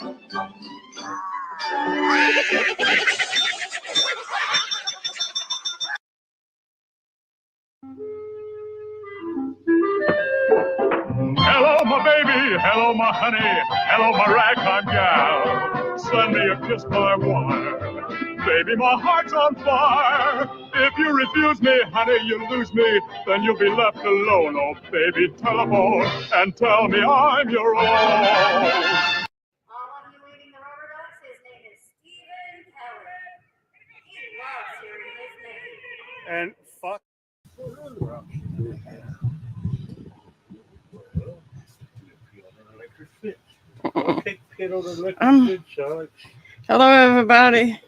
Hello, my baby. Hello, my honey. Hello, my ragtime gal. Send me a kiss by wire. Baby, my heart's on fire. If you refuse me, honey, you lose me. Then you'll be left alone. Oh, baby, telephone and tell me I'm your own. All of you reading the rubber ducks, his name is Stephen Kelly. He loves hearing his name. And fuck. Hello, everybody.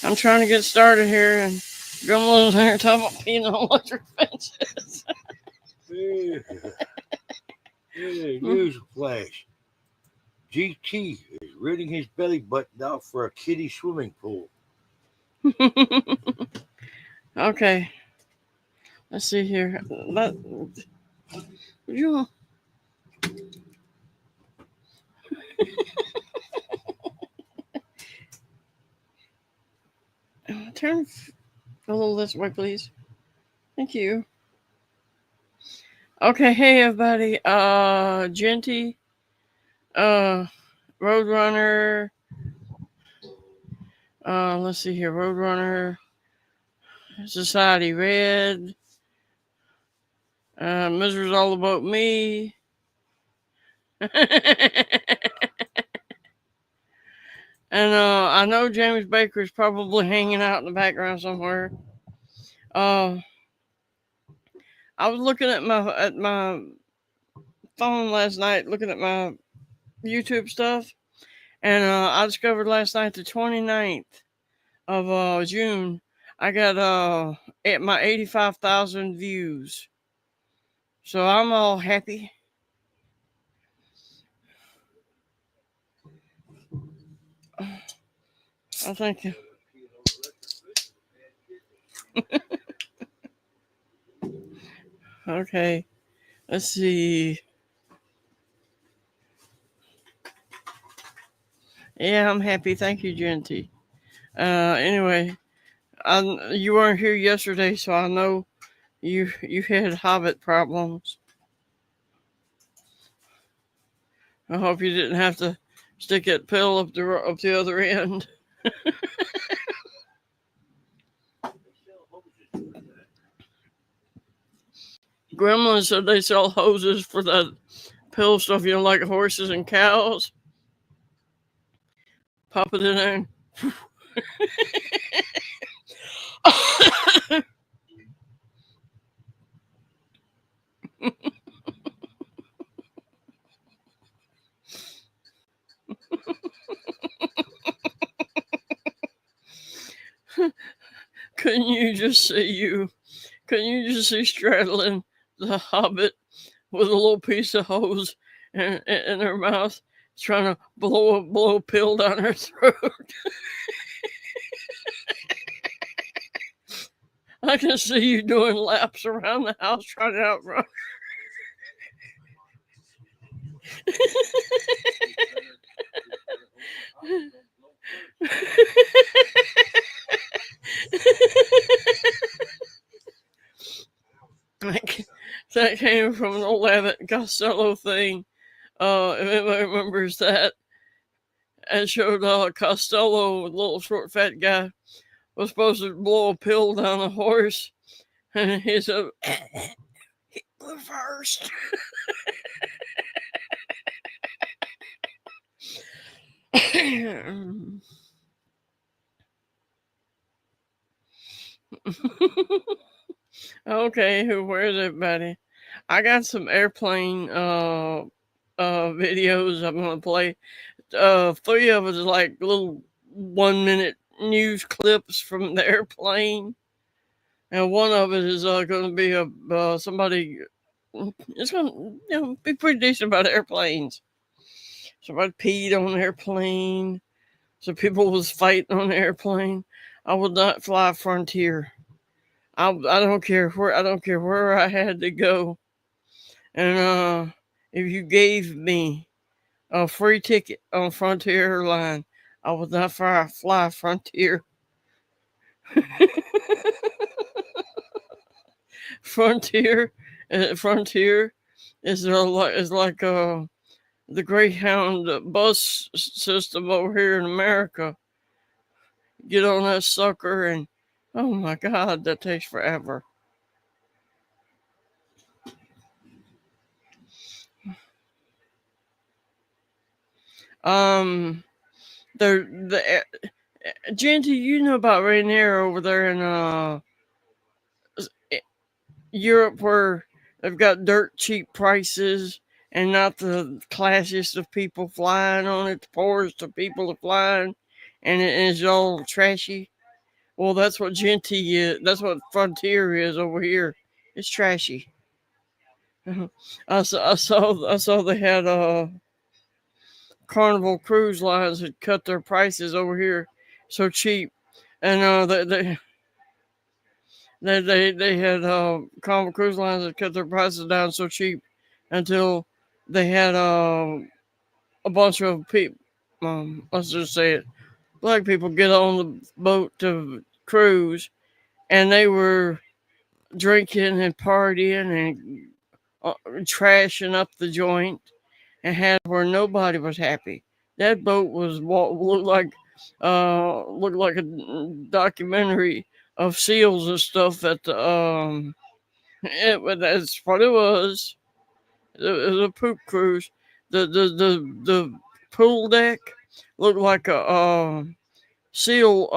I'm trying to get started here, and Grumbling's here talking about peeing on electric fences. Newsflash. GT is ridding his belly button out for a kiddie swimming pool. Okay. Let's see here. You turn a little this way, please. Thank you. Okay, hey everybody. Genty, Roadrunner. Let's see here. Roadrunner, Society Red. Misery's All About Me. And I know James Baker is probably hanging out in the background somewhere. I was looking at my phone last night, looking at my YouTube stuff, and I discovered last night, the 29th of June, I got at my 85,000 views. So I'm all happy. I thank you. Okay, let's see. Yeah, I'm happy. Thank you, Genty. Anyway, you weren't here yesterday, so I know you had Hobbit problems. I hope you didn't have to stick that pill up the other end. Gremlin said they sell hoses for that pill stuff, like horses and cows. Pop it in there. Couldn't you just see straddling the Hobbit with a little piece of hose in her mouth, trying to blow a pill down her throat? I can see you doing laps around the house trying to outrun. That came from an old Abbott Costello thing. If anybody remembers that, and showed Costello, a little short fat guy, was supposed to blow a pill down a horse, and he said, "He blew first." Okay, where's everybody? I got some airplane videos I'm gonna play. 3 of it is like little 1-minute news clips from the airplane, and one of it is going to be somebody. It's going to be pretty decent about airplanes. Somebody peed on an airplane. So people was fighting on the airplane. I would not fly Frontier. I don't care where I had to go. And if you gave me a free ticket on Frontier Airline. I would not fly Frontier. Frontier, Frontier is like the Greyhound bus system over here in America. Get on that sucker, and oh my God, that takes forever. Um, the Genty, you know about Rainier over there in Europe, where they've got dirt cheap prices and not the classiest of people flying on it, the poorest of people are flying, and it's all trashy. Well, that's what Genty is. That's what Frontier is over here. It's trashy. I saw they had Carnival Cruise Lines had cut their prices over here so cheap, and they had Carnival Cruise Lines had cut their prices down so cheap until they had a bunch of people. Let's just say it, black people get on the boat to cruise, and they were drinking and partying and trashing up the joint, and had where nobody was happy. That boat was looked like a documentary of seals and stuff at the that's what it was. It was a poop cruise. The pool deck looked like a seal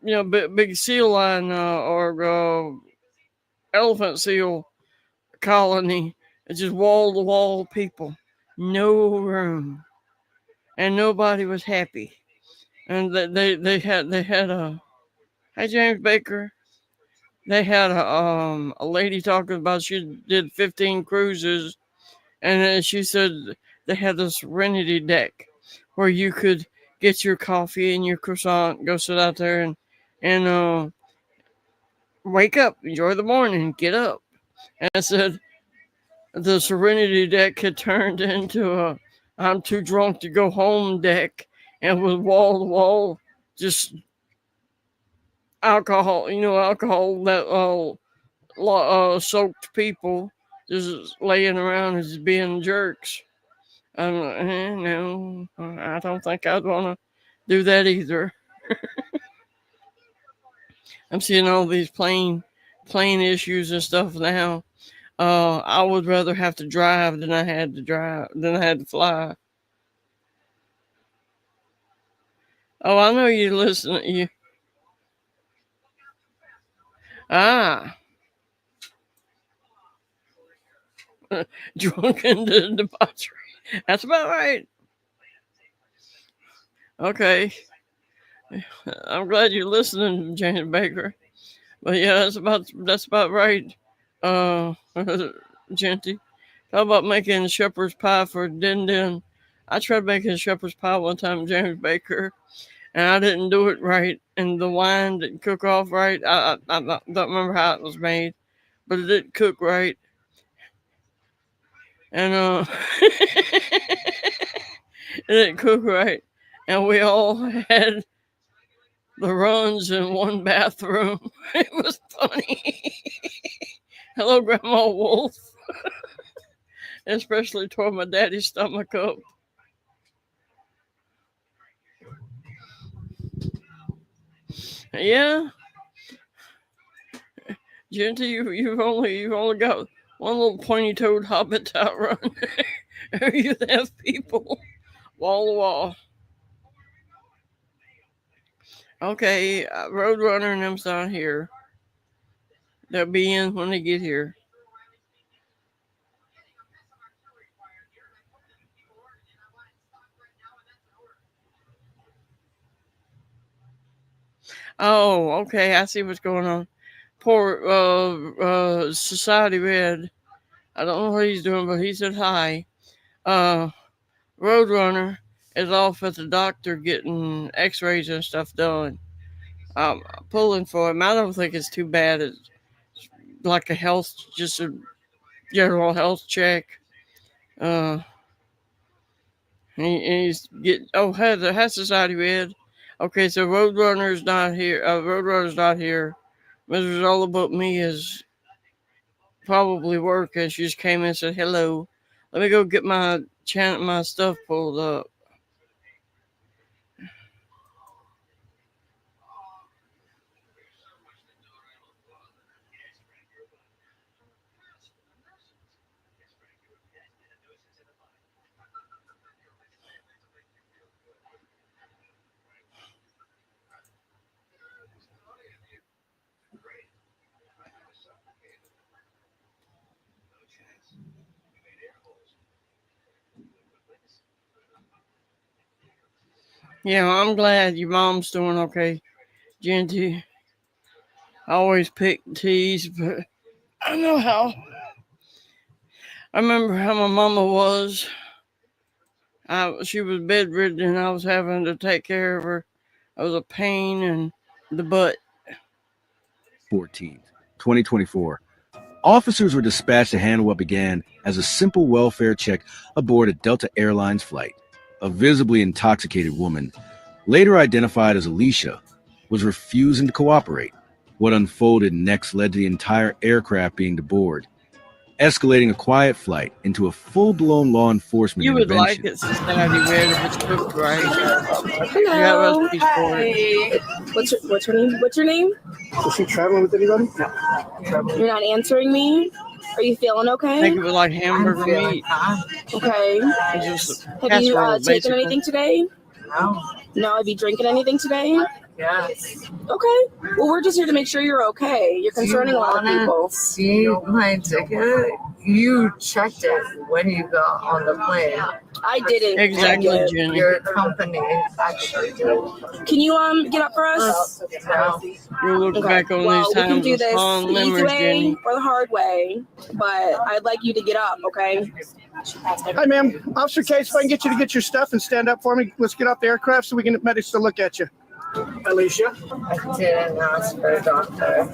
big seal line or elephant seal colony. It's just wall to wall people, no room, and nobody was happy. And they had a hey James Baker. They had a lady talking about she did 15 cruises, and then she said they had the Serenity deck where you could get your coffee and your croissant, go sit out there and wake up, enjoy the morning, get up. And I said the Serenity deck had turned into a I'm too drunk to go home deck, and was wall to wall, just alcohol that soaked people just laying around as being jerks. I'm like, no, I don't think I'd want to do that either. I'm seeing all these plane issues and stuff now. I would rather have to drive than I had to fly. Oh, I know you listen. You ah drunken debauchery. That's about right. Okay, I'm glad you're listening, Janet Baker. But yeah, that's about right. Uh, Genty. How about making shepherd's pie for Din Din? I tried making shepherd's pie one time, James Baker, and I didn't do it right, and the wine didn't cook off right. I don't remember how it was made, but it didn't cook right, and it didn't cook right, and we all had the runs in one bathroom. It was funny. Hello, Grandma Wolf. Especially tore my daddy's stomach up. Yeah, Genty, you've only got one little pointy toed hobbit to outrun. You have people wall to wall. Okay, Roadrunner and them's not here. They'll be in when they get here. Oh, okay, I see what's going on. Poor Society Red. I don't know what he's doing, but he said hi. Uh, Roadrunner is off at the doctor getting X-rays and stuff done. I'm pulling for him. I don't think it's too bad. It's like just a general health check. Uh, He's get Heather has society red. Okay, so Roadrunner's not here. Roadrunner's not here. Mrs. All About Me is probably working. She just came in and said hello. Let me go get my stuff pulled up. Yeah, I'm glad your mom's doing okay, Genty. I always pick tease, but I know how. I remember how my mama was. She was bedridden and I was having to take care of her. I was a pain in the butt. 14th, 2024. Officers were dispatched to handle what began as a simple welfare check aboard a Delta Airlines flight. A visibly intoxicated woman, later identified as Alicia, was refusing to cooperate. What unfolded next led to the entire aircraft being deboarded, escalating a quiet flight into a full-blown law enforcement You would intervention. like it, Society Red, if it's cooked right. Hello. You have recipes for it. What's your name? What's your name? Is she traveling with anybody? No. You're not answering me? Are you feeling okay? Think of it like hamburger meat. Okay. It's just Have you casserole, taken basically. anything today? No. No. Have you drinking anything today? Yes. Okay. Well, we're just here to make sure you're okay. You're concerning a lot of people. See my ticket? You checked it when you got on the plane. I didn't. Exactly, check it. Jenny. Your company actually did. Can you get up for us? No. You look Okay. back on Well, these we can times do with this fond the easy memories, way Jenny. or the hard way, but I'd like you to get up, okay? Hi, ma'am. Officer Case, if I can get you to get your stuff and stand up for me, let's get off the aircraft so we can get medics to look at you. Alicia? I didn't ask for a doctor.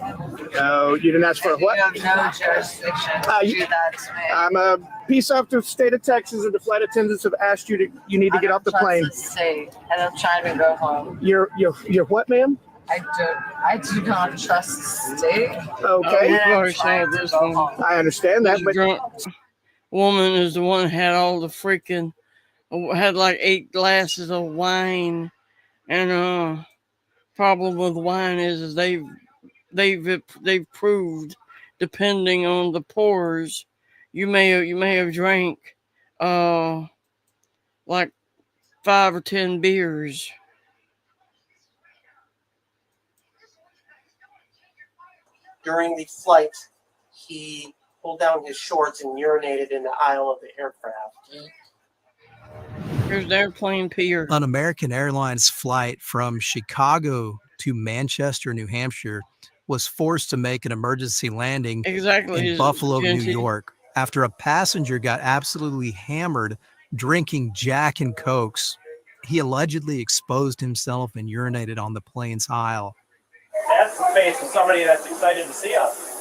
No, you didn't ask for a what? You have no jurisdiction to do that to me. I'm a peace officer of the state of Texas, and the flight attendants have asked you need to get off the plane. I don't trust the state, and I'm trying to go home. You're what, ma'am? I do not trust the state. Okay, You've already saw this one. I understand that, This but drunk woman is the one that had all the freaking, had like 8 glasses of wine. And problem with wine is they've proved, depending on the pours, you may have drank like 5 or 10 beers. During the flight, he pulled down his shorts and urinated in the aisle of the aircraft. Here's the airplane pier. An American Airlines flight from Chicago to Manchester, New Hampshire, was forced to make an emergency landing Exactly. in Buffalo, New York, after a passenger got absolutely hammered drinking Jack and Cokes. He allegedly exposed himself and urinated on the plane's aisle. That's the face of somebody that's excited to see us.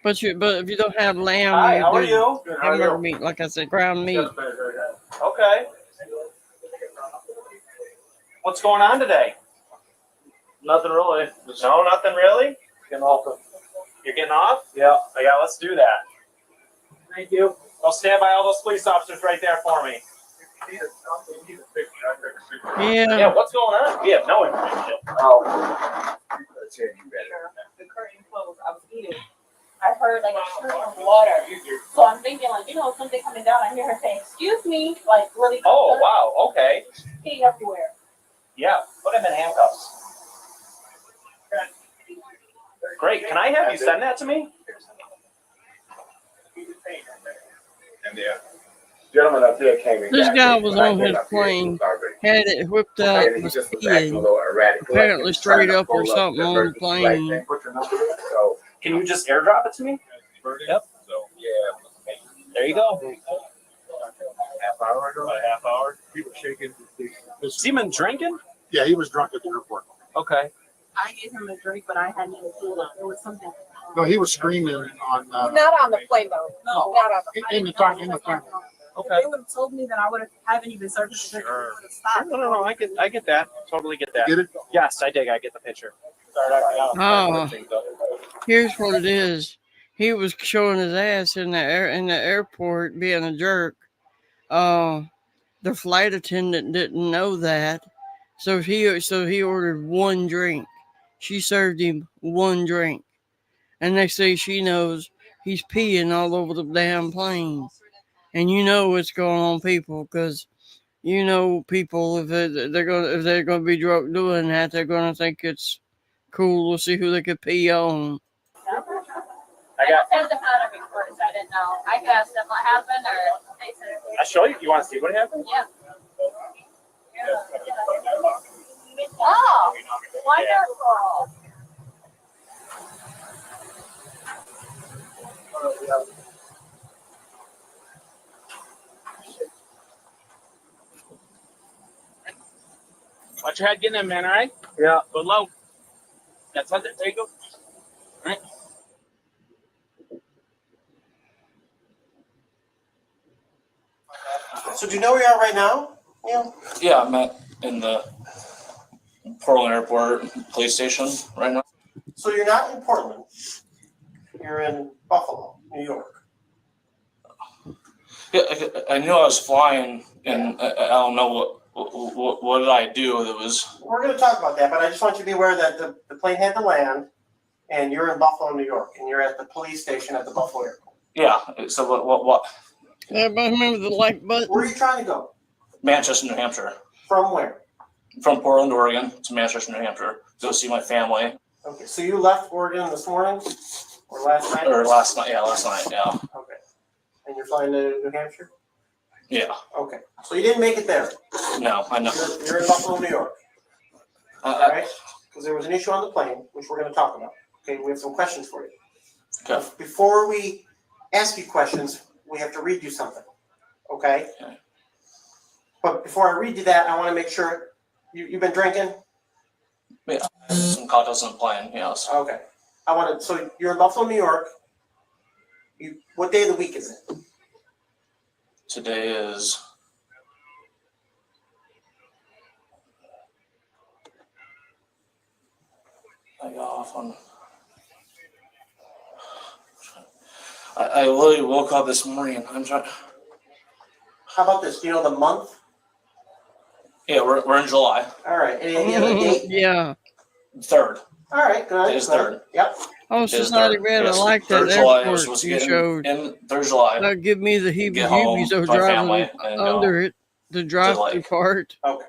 But if you don't have lamb, Hi, how are you? Hamburger meat, like I said, ground meat. Okay. What's going on today? Nothing really. No, nothing really? Getting off. You're getting off? Yeah. Yeah, let's do that. Thank you. I'll stand by all those police officers right there for me. Yeah. What's going on? We have no information. The curtain closed. I was eating. I heard like a stream of water. So I'm thinking like, something coming down. I hear her say, "Excuse me," like really. Oh, wow. Okay. Peeing everywhere. Yeah. Put him in handcuffs. Great. Can I have you send that to me? Gentlemen up here came in. This guy was on his plane, had it whipped out, was peeing, apparently straight up or something on the plane. Can you just airdrop it to me? Yep. There you go. Half hour. He was shaking. Has he been drinking? Yeah, he was drunk at the airport. Okay. I gave him a drink, but I hadn't even pulled up. It was something. No, he was screaming on. Not on the plane though. No, not on the plane. In the car. Okay. If they would have told me that I would have haven't even started the picture, I would have stopped. No. I get that. Totally get that. Get it? Yes, I dig. I get the picture. Oh, here's what it is. He was showing his ass in the airport, being a jerk. The flight attendant didn't know that, so he ordered one drink. She served him one drink, and next thing she knows, he's peeing all over the damn plane. And you know what's going on, people, because you know people if they're gonna be drunk doing that, they're gonna think it's cool to see who they could pee on. I got. Sent them out of reports. I didn't know. I could ask them what happened, or they said. I show you. You want to see what happened? Yeah. Oh, wonderful. Watch your head getting in, man. All right. Yeah. Go low. That's it. There you go. All right. So do you know where you are right now? Neil? Yeah, I'm in the Portland Airport police station right now. So you're not in Portland. You're in Buffalo, New York. Yeah, I knew I was flying, and I don't know what did I do that was. We're going to talk about that, but I just want you to be aware that the plane had to land, and you're in Buffalo, New York, and you're at the police station at the Buffalo Airport. Yeah. So what? Everybody remember the like button? Where are you trying to go? Manchester, New Hampshire. From where? From Portland, Oregon to Manchester, New Hampshire. Go see my family. Okay, so you left Oregon this morning or last night? Or last night, yeah. Okay. And you're flying to New Hampshire? Yeah. Okay. So you didn't make it there. No, I know. You're in Buffalo, New York. All right? Because there was an issue on the plane, which we're going to talk about. Okay, we have some questions for you. Okay. Before we ask you questions, we have to read you something. Okay? But before I read you that, I want to make sure you've been drinking? Yeah. Some cocktails on the plane, yes. Okay. So you're in Buffalo, New York. What day of the week is it? Today is I got off on. I literally woke up this morning. I'm trying. How about this? Do you know the month? Yeah, we're in July. All right. Any other date? Yeah. 3rd. All right. Good. It's 3rd. Yep. Oh, Society Red, I like that 3rd July. We're airport supposed to you get showed. in 3rd July. That give me the Get home heebie-jeebies to of my driving family and under it, the drive-through part. Okay.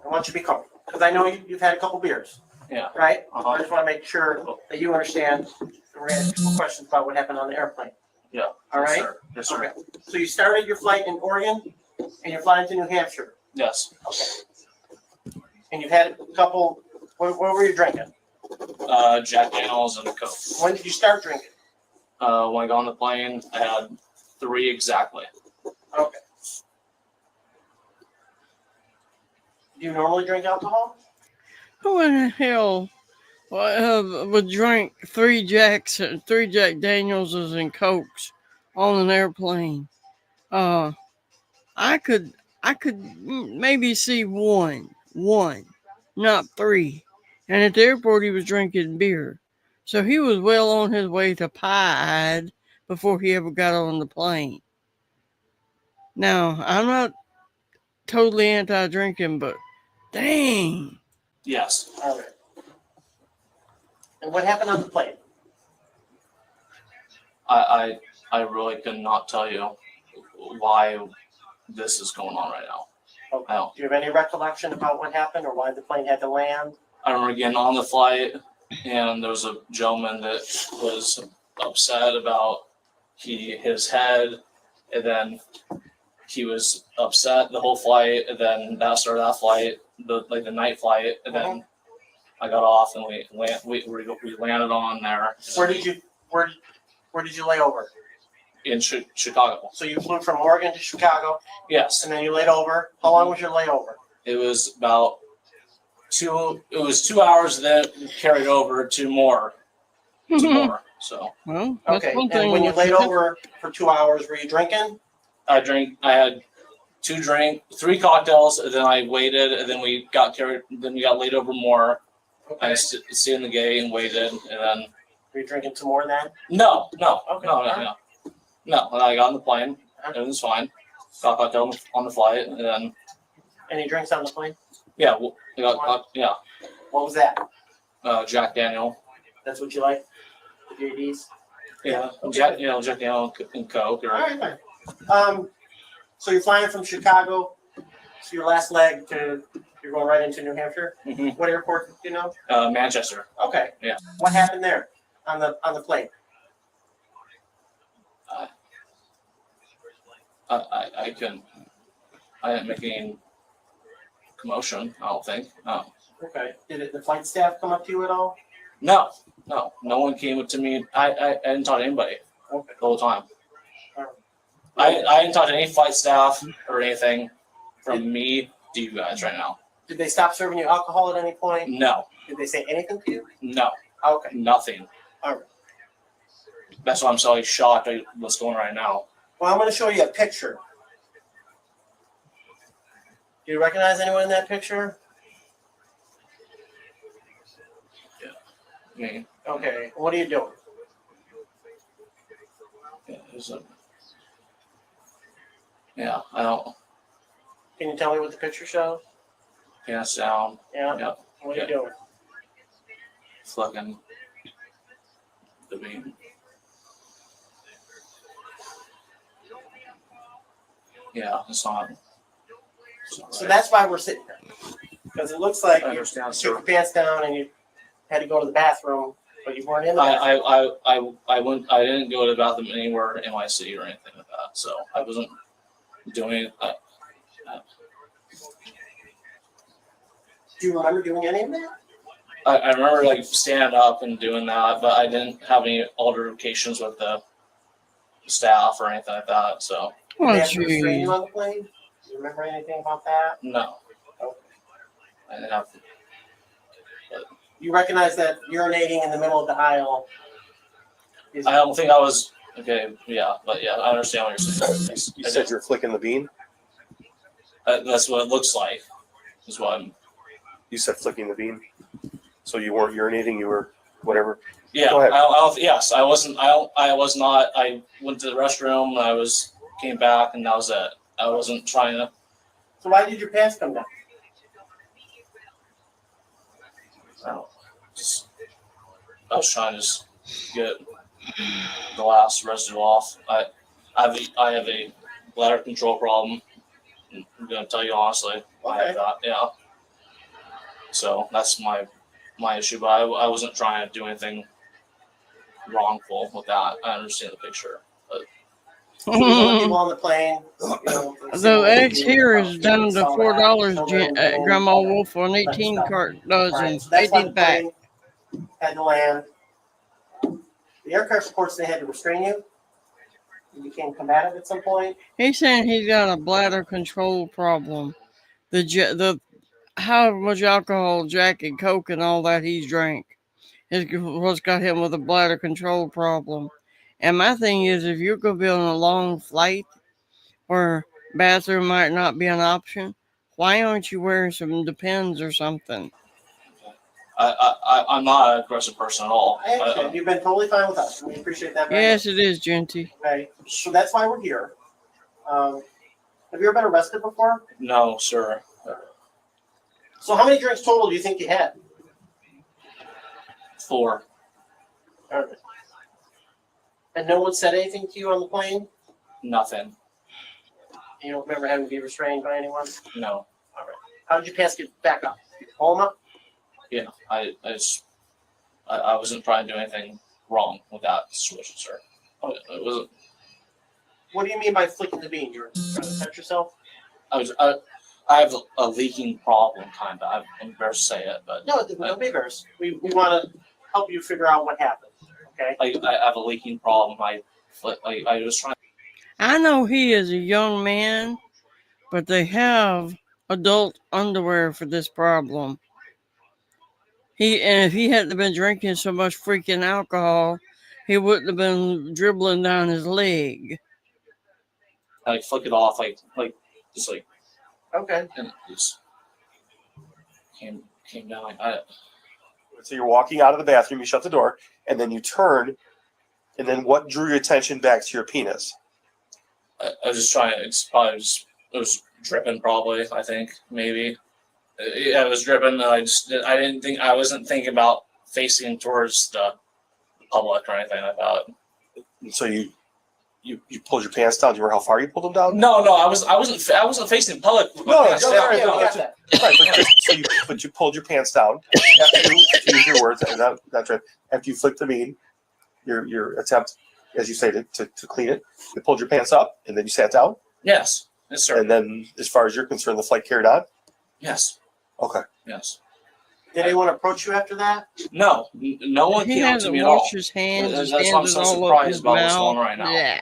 I want you to be calm because I know you've had a couple beers. Yeah. Right? I just want to make sure that you understand. We're going to ask you questions about what happened on the airplane. Yeah. All right? Yes, sir. Okay. So you started your flight in Oregon and you're flying to New Hampshire. Yes. Okay. And you've had a couple. What were you drinking? Jack Daniels and a Coke. When did you start drinking? When I got on the plane, I had 3 exactly. Okay. Do you normally drink alcohol? Who in the hell would drink 3 Jack Danielses and Cokes on an airplane? I could maybe see one, not 3. And at the airport, he was drinking beer. So he was well on his way to pie-eyed before he ever got on the plane. Now, I'm not totally anti-drinking, but dang. Yes. All right. And what happened on the plane? I really could not tell you why this is going on right now. Okay. Do you have any recollection about what happened or why the plane had to land? I remember getting on the flight, and there was a gentleman that was upset about his head, and then he was upset the whole flight, and then that started that flight, the night flight, and then I got off and we landed on there. Where did you lay over? In Chicago. So you flew from Oregon to Chicago? Yes. And then you laid over. How long was your layover? It was about 2 hours, then carried over to more. So well, okay. And when you laid over for 2 hours, were you drinking? I had 3 cocktails, and then I waited, and then we got laid over more. I stayed in the gate and waited, and then. Were you drinking some more than? No. Okay. No. And I got on the plane. Everything was fine. Got a cocktail on the flight, and then. Any drinks on the plane? Yeah. Yeah. What was that? Jack Daniel. That's what you like? The JDs? Yeah. Okay. Jack Daniel and Coke. All right. So you're flying from Chicago. So your last leg you're going right into New Hampshire. Mm-hmm. What airport do you know? Manchester. Okay. Yeah. What happened there on the plane? I didn't make any commotion. I don't think. No. Okay. Did the flight staff come up to you at all? No. No one came up to me. I didn't talk to anybody. Okay. The whole time. I didn't talk to any flight staff or anything from me to you guys right now. Did they stop serving you alcohol at any point? No. Did they say anything to you? No. Okay. Nothing. All right. That's why I'm so shocked at what's going on right now. Well, I'm going to show you a picture. Do you recognize anyone in that picture? Yeah. Me. Okay. What are you doing? Yeah, I don't. Can you tell me what the picture shows? Pants down. Yeah. Yep. What are you doing? Fucking the beam. Yeah, it's not. So that's why we're sitting here. Because it looks like I you understand, took sir. your pants down and you had to go to the bathroom, but you weren't in the bathroom. I didn't go to the bathroom anywhere in my city or anything like that. So I wasn't doing it. Do you remember doing any of that? I remember like standing up and doing that, but I didn't have any altercations with the staff or anything like that. So. Did they have to restrain you on the plane? Do you remember anything about that? No. Okay. I didn't have to. But You recognize that urinating in the middle of the aisle is... I don't think I was okay. Yeah, but yeah, I understand what you're saying. You said you're flicking the bean? That's what it looks like. Is what I'm. You said flicking the bean? So you weren't urinating, you were whatever? Yeah, Go ahead. yes, I wasn't. I was not. I went to the restroom. Came back, and that was it. I wasn't trying to. So why did your pants come down? I was trying to just get the last residue off. I have a bladder control problem. I'm gonna tell you honestly. I have that. Yeah. So that's my issue, but I wasn't trying to do anything wrongful with that. I understand the picture, but. So there's other people on the plane. The eggs here is down to $4, Grandma Wolf, on 18 dozen, Right, so that's why 18 the pack. plane had to land. The aircraft reports they had to restrain you. You became combative at some point. He's saying he's got a bladder control problem. The how much alcohol, Jack and Coke and all that he's drank is what's got him with a bladder control problem. And my thing is, if you're going to be on a long flight where bathroom might not be an option, why aren't you wearing some Depends or something? I'm not an aggressive person at all. I understand. You've been totally fine with us. We appreciate that very Yes, much. it is, Genty. Okay, so that's why we're here. Have you ever been arrested before? No, sir. So how many drinks total do you think you had? 4. All right. And no one said anything to you on the plane? Nothing. You don't remember having to be restrained by anyone? No. All right. How did you pass get back up? Pull them up? Yeah, I wasn't trying to do anything wrong with that situation, sir. It wasn't. What do you mean by flicking the bean? You're trying to touch yourself? I have a leaking problem, kind of. I'm embarrassed to say it, but No, don't be embarrassed. We want to help you figure out what happened. Okay. I have a leaking problem. I was trying. I know he is a young man, but they have adult underwear for this problem. And if he hadn't been drinking so much freaking alcohol, he wouldn't have been dribbling down his leg. I like flick it off, like just like Okay. and it just came down. Like So you're walking out of the bathroom, you shut the door, and then you turn, and then what drew your attention back to your penis? I was just trying to. It was dripping, probably. I think maybe. Yeah, it was dripping. I wasn't thinking about facing towards the public or anything like that. So you pulled your pants down. Do you remember how far you pulled them down? No, I wasn't facing public. Right, but you pulled your pants down after you use your words, and that's right. After you flicked the bean, your attempt, as you say, to clean it, you pulled your pants up, and then you sat down. Yes, sir. And then, as far as you're concerned, the flight carried on. Yes. Okay. Yes. Did anyone approach you after that? No, no one He came up to hasn't me at all. washed his hands. That's His why I'm hands so are all up surprised his about what's mouth. going on right now. Yeah.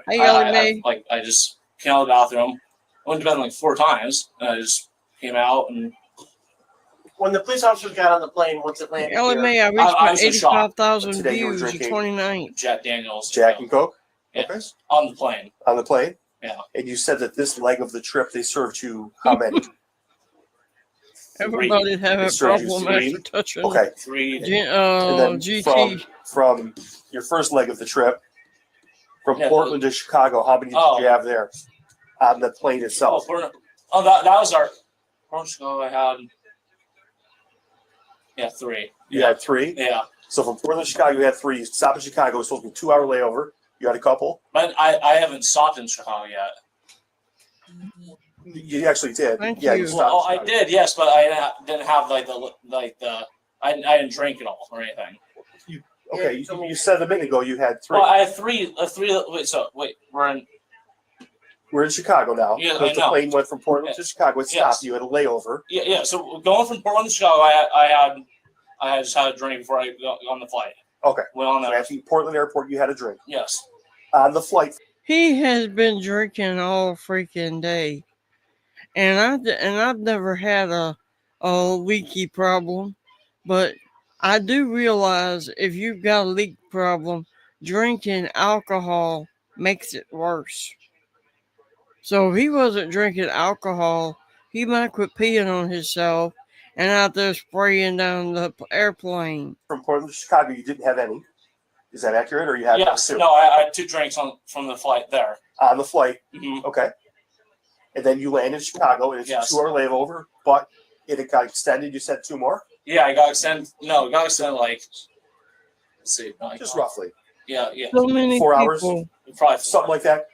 Hey, Ellie Mae. I just came out of the bathroom. I went to bed like 4 times, and I just came out and. When the police officers got on the plane, once it landed Ellie here, Mae, I reached I my was in shock. 85,000 Today you were views in drinking 29th. Jack Daniels. Jack and Coke. Yeah. Okay. On the plane. On the plane. Yeah. And you said that this leg of the trip they served you how many? Everybody'd have They a served you problem 3? after touching. Okay. 3. And then GT. from your first leg of the trip, from Yeah, Portland to Chicago, how many did you have there on the plane itself? That was our. Portugal, I had 3. You had 3? Yeah. So from Portland to Chicago, you had 3. You stopped in Chicago. It was supposed to be a 2-hour layover. You had a couple? But I haven't stopped in Chicago yet. You actually did. Thank yeah, you. you stopped. I did, yes, but I didn't have I didn't drink it all or anything. Okay, you said a minute ago you had 3. Well, I had 3. Wait, We're in Chicago now. Yeah, Because I the know. plane went from Portland to Chicago. It stopped. Yes. You had a layover. Yeah. So going from Portland to Chicago, I just had a drink before I got on the flight. Okay. Went on So there. after Portland Airport, you had a drink. Yes. On the flight. He has been drinking all freaking day, and I've never had a leaky problem, but I do realize if you've got a leak problem, drinking alcohol makes it worse. So if he wasn't drinking alcohol, he might quit peeing on himself and out there spraying down the airplane. From Portland to Chicago, you didn't have any. Is that accurate, or you had Yes. 2? No, I had 2 drinks from the flight there. On the flight. Mm-hmm. Okay. And then you landed in Chicago, and it's Yes. a 2-hour layover, but it got extended. You said 2 more? Yeah, it got extended. No, it got extended like. Let's see. Just roughly. Yeah. So many 4 people. hours? Probably something like that.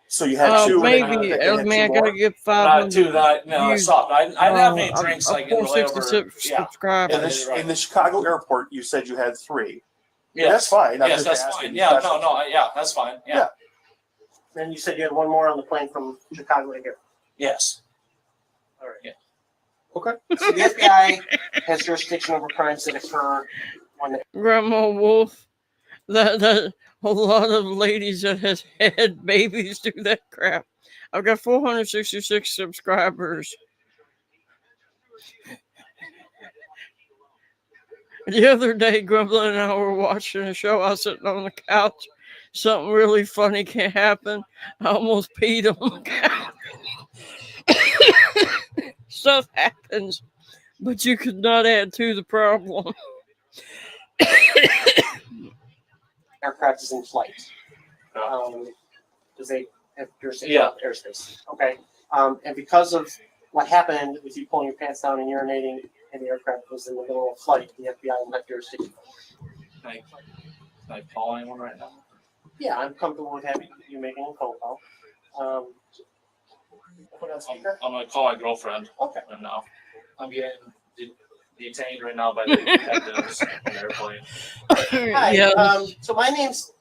So you had 2. Maybe. And then you had I 2 gotta more? get 2. 500 I views. stopped. I didn't have any drinks like in the layover. Subscribers. In the Chicago airport, you said you had 3. Yes. That's fine. I'm Yes, just that's asking fine. you Yeah, questions. yeah, that's fine. Yeah. Then you said you had 1 more on the plane from Chicago to here. Yes. All right. Yeah. Okay. So the FBI has jurisdiction over crimes that occur when Grandma Wolf, that a lot of ladies that has had babies do that crap. I've got 466 subscribers. The other day, Grumbling and I were watching a show. I was sitting on the couch. Something really funny can happen. I almost peed on the couch. Stuff happens, but you could not add to the problem. aircraft is in flight. Because they have jurisdiction over airspace. Okay. And because of what happened with you pulling your pants down and urinating, and the aircraft was in the middle of flight, the FBI will have jurisdiction. Can I call anyone right now? Yeah, I'm comfortable with having you making a phone call. Put on speaker. I'm gonna call my girlfriend. Okay. Right now. I'm getting detained right now by the detectives on the airplane. Hi. Yeah. So my name's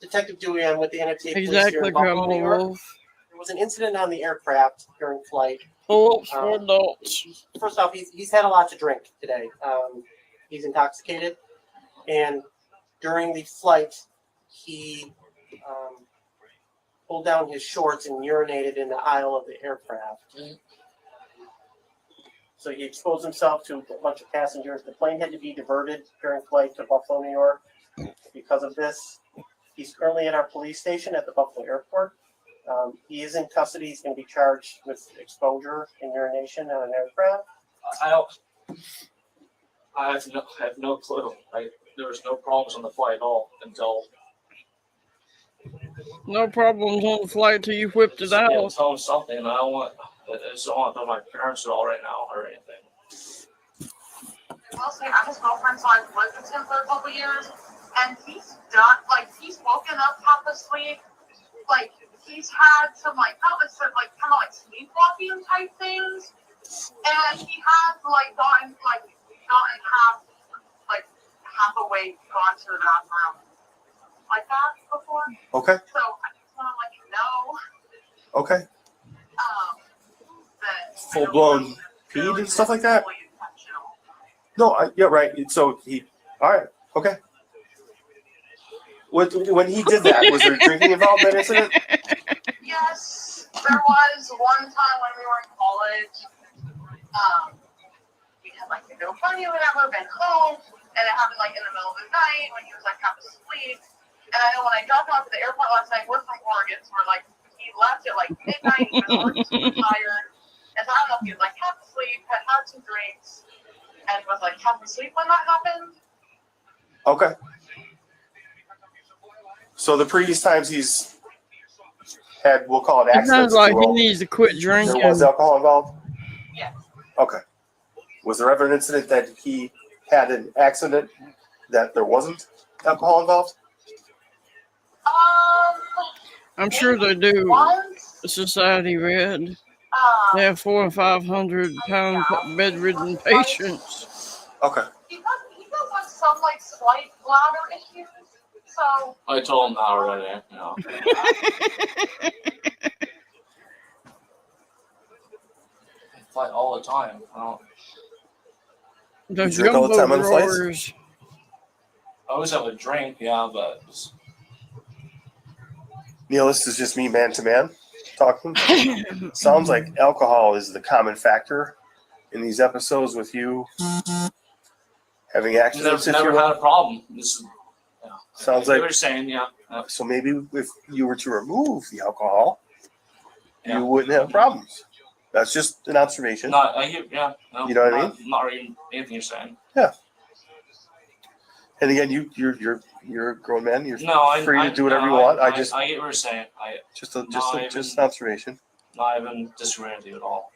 Detective Dewey. I'm with the NFTA Police here Exactly, in Buffalo, Grandma New York. Wolf. There was an incident on the aircraft during flight. Pull-ups for adults. First off, he's had a lot to drink today. He's intoxicated, and during the flight, he pulled down his shorts and urinated in the aisle of the aircraft. So he exposed himself to a bunch of passengers. The plane had to be diverted during flight to Buffalo, New York, because of this. He's currently at our police station at the Buffalo Airport. He is in custody. He's going to be charged with exposure and urination on an aircraft. I have no clue. There was no problems on the flight at all until. No problems on the flight till you whipped it out. Yeah, tell them something. I don't want to tell my parents at all right now or anything. I'll say I'm his girlfriend, so I've lived with him for a couple years, and he's done, like, he's woken up half asleep, like, he's had some, like, kind of sleepwalking type things, and he has, like, gotten half awake, gone to the bathroom, like that before. Okay. So I just want to let you know. Okay. That Full blown peed and stuff like that. No, yeah, right. So all right, okay. When he did that, was there drinking involved in that incident? Yes, there was one time when we were in college. We had like to go funny or whatever, been home, and it happened like in the middle of the night when he was like half asleep. And I know when I dropped him off at the airport last night, we're from Oregon, so we're like, he left at like midnight, he was already super tired. And so I don't know if he was like half asleep, had some drinks, and was like half asleep when that happened. Okay. So the previous times he's had, we'll call it It accidents. sounds like he needs to quit drinking. There was alcohol involved? Yes. Okay. Was there ever an incident that he had an accident that there wasn't alcohol involved? I'm sure they do. Society Red. They have 400 or 500 pound bedridden patients. Okay. He does have some like slight bladder issues. So I told him that already. Yeah. I fight all the time. The You drink all the time on the flights? drawers. I always have a drink, yeah, but Neil, this is just me man to man talking. Sounds like alcohol is the common factor in these episodes with you having accidents. never had a problem. Sounds They like were saying, yeah. So maybe if you were to remove the alcohol, you wouldn't have problems. That's just an observation. No, I hear, yeah. No, You know what I mean? Not reading anything you're saying. Yeah. And again, you're a grown man. You're free to do whatever you want. I get what you're saying. Just an observation. Not even disagreeing with you at all.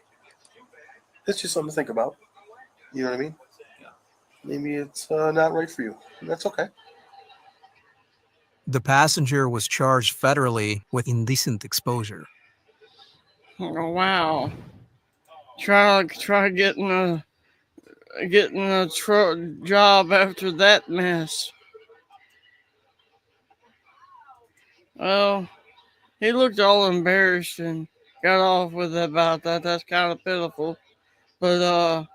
It's just something to think about. You know what I mean? Yeah. Maybe it's not right for you, and that's okay. The passenger was charged federally with indecent exposure. Oh wow! Try getting a job after that mess. Well, he looked all embarrassed and got off with about that. That's kind of pitiful, but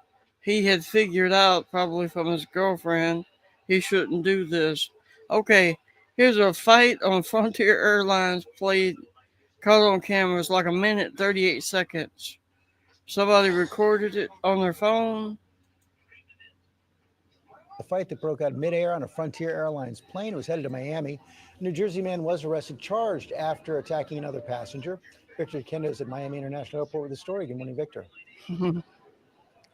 he had figured out probably from his girlfriend he shouldn't do this. Okay, here's a fight on Frontier Airlines played. Caught on camera. It's like 1:38. Somebody recorded it on their phone. The fight that broke out midair on a Frontier Airlines plane was headed to Miami. A New Jersey man was arrested, charged after attacking another passenger. Victor Kendo is at Miami International Airport with the story. Good morning, Victor.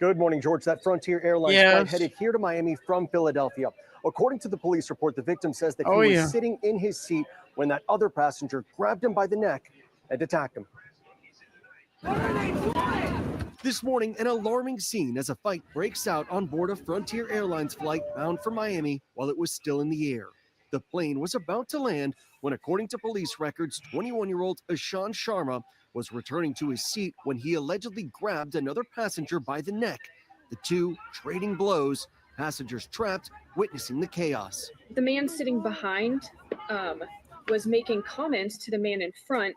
Good morning, George. That Frontier Airlines flight headed here to Miami from Philadelphia. According to the police report, the victim says that he was sitting in his seat when that other passenger grabbed him by the neck and attacked him. This morning, an alarming scene as a fight breaks out on board a Frontier Airlines flight bound for Miami while it was still in the air. The plane was about to land when, according to police records, 21-year-old Ishan Sharma was returning to his seat when he allegedly grabbed another passenger by the neck. The two trading blows, passengers trapped, witnessing the chaos. The man sitting behind was making comments to the man in front,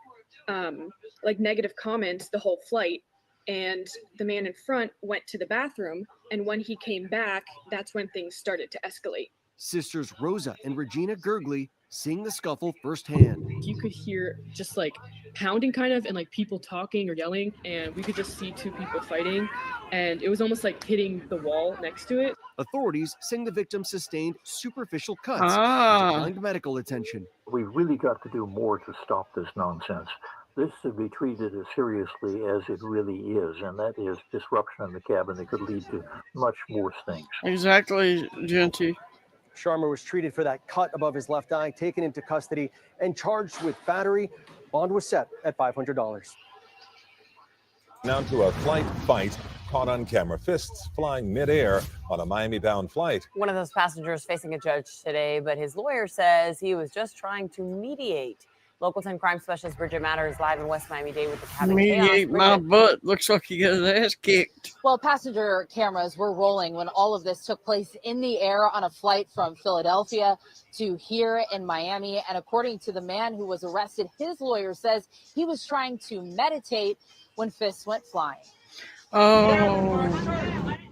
like negative comments the whole flight. And the man in front went to the bathroom. And when he came back, that's when things started to escalate. Sisters Rosa and Regina Gergley seeing the scuffle firsthand. You could hear just like pounding kind of and like people talking or yelling, and we could just see two people fighting, and it was almost like hitting the wall next to it. Authorities saying the victim sustained superficial cuts and declined medical attention. We really got to do more to stop this nonsense. this should be treated as seriously as it really is, and that is disruption in the cabin that could lead to much worse things. Exactly, Genty. Sharma was treated for that cut above his left eye, taken into custody, and charged with battery. Bond was set at $500. Now to a flight fight caught on camera. Fists flying midair on a Miami-bound flight. One of those passengers facing a judge today, but his lawyer says he was just trying to mediate. Local 10 crime specialist Bridget Matter is live in West Miami-Dade with the cabin Mediate chaos. my butt. Looks like he got his ass kicked. Well, passenger cameras were rolling when all of this took place in the air on a flight from Philadelphia to here in Miami. And according to the man who was arrested, his lawyer says he was trying to meditate when fists went flying. Oh.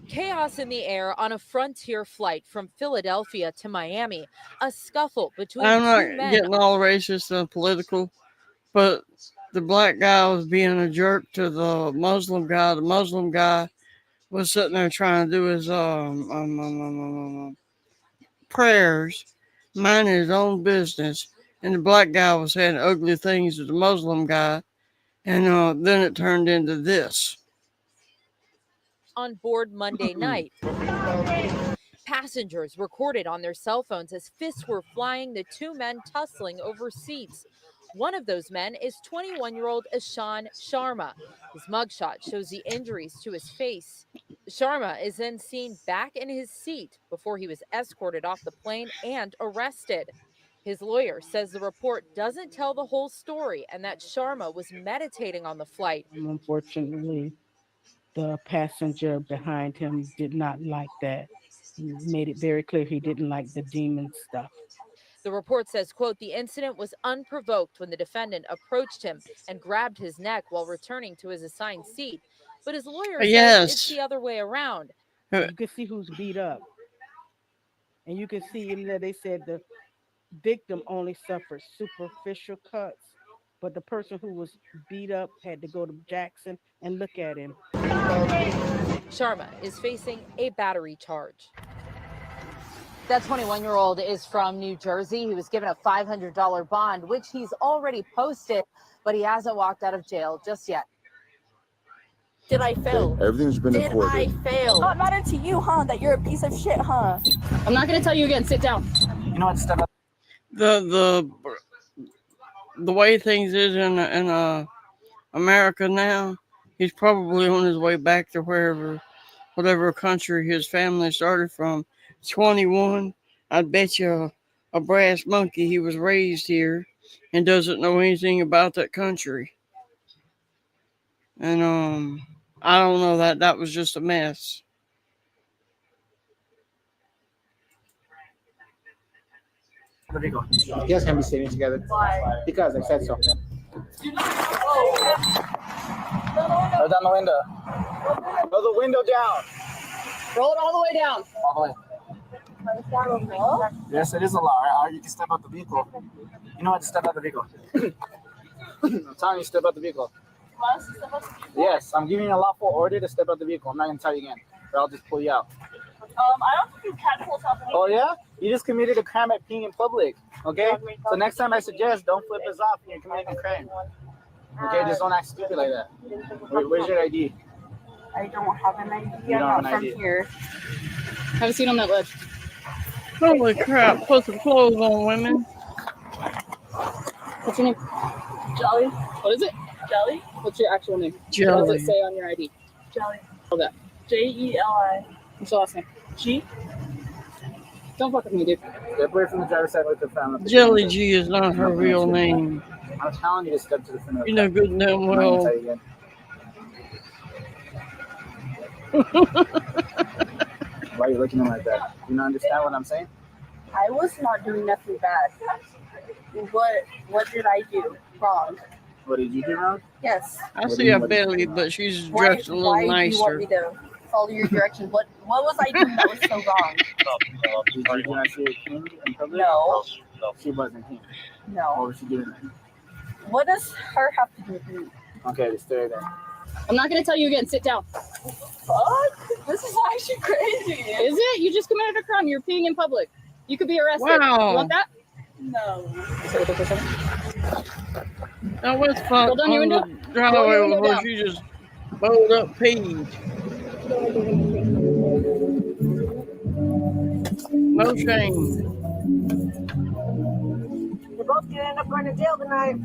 Chaos in the air on a Frontier flight from Philadelphia to Miami. A scuffle between I'm two not men. getting all racist and political, but the black guy was being a jerk to the Muslim guy. The Muslim guy was sitting there trying to do his prayers, minding his own business, and the black guy was saying ugly things to the Muslim guy, and then it turned into this. On board Monday night. Passengers recorded on their cell phones as fists were flying, the two men tussling over seats. One of those men is 21-year-old Ishan Sharma. His mugshot shows the injuries to his face. Sharma is then seen back in his seat before he was escorted off the plane and arrested. His lawyer says the report doesn't tell the whole story and that Sharma was meditating on the flight. Unfortunately, the passenger behind him did not like that. He made it very clear he didn't like the demon stuff. The report says, quote, the incident was unprovoked when the defendant approached him and grabbed his neck while returning to his assigned seat. But his lawyer says it's the other way around. You can see who's beat up. And you can see in there, they said the victim only suffered superficial cuts, but the person who was beat up had to go to Jackson and look at him. Sharma is facing a battery charge. That 21-year-old is from New Jersey. He was given a $500 bond, which he's already posted, but he hasn't walked out of jail just yet. Did I fail? Everything's been Did recorded. I fail? Not matter to you, huh? That you're a piece of shit, huh? I'm not gonna tell you again. Sit down. You know what? Step up. The way things is in America now, he's probably on his way back to whatever country his family started from. 21, I bet you a brass monkey he was raised here and doesn't know anything about that country. And I don't know, that was just a mess. You guys can be sitting together. Why? Because I said so. Roll down the window. Roll the window down. Roll it all the way down. All the way. Yes, it is a law, right? Or you can step out the vehicle. You know what? Step out the vehicle. I'm telling you, step out the vehicle. Yes, I'm giving you a lawful order to step out the vehicle. I'm not going to tell you again, or I'll just pull you out. I don't think you can pull something. Oh, yeah? You just committed a crime at peeing in public, okay? So next time I suggest don't flip us off when you're committing a crime. Okay, just don't act stupid like that. Where's your ID? I don't have an ID. You don't I'm have not an from ID. here. Have a seat on that ledge. Holy crap, put some clothes on, women. What's your name? Jelly. What is it? Jelly. What's your actual name? Jelly. What does it say on your ID? Jelly. Hold that. Jeli. What's your last name? G. Don't fuck with me, dude. Step away from the driver's side with the family. Jelly G is not her real name. I'm telling you to step to the front of the You know good and damn well. Why are you looking at me like that? You don't understand what I'm saying? I was not doing nothing bad. What did I do wrong? What did you do wrong? Yes. I see a belly, but she's dressed a little why nicer. do you want me to follow your direction? What was I doing that was so wrong? Did you not see a king in public? No. She wasn't here. No. What was she doing then? What does her have to do with me? Okay, just stay there. I'm not going to tell you again. Sit down. Fuck. This is actually crazy. Is it? You just committed a crime. You're peeing in public. You could be arrested. Wow. You want that? No. Now what's fun Go down, you on window. the Roll driveway your window where down. she just bowled up peas. No shame. You're both gonna end up going to jail tonight.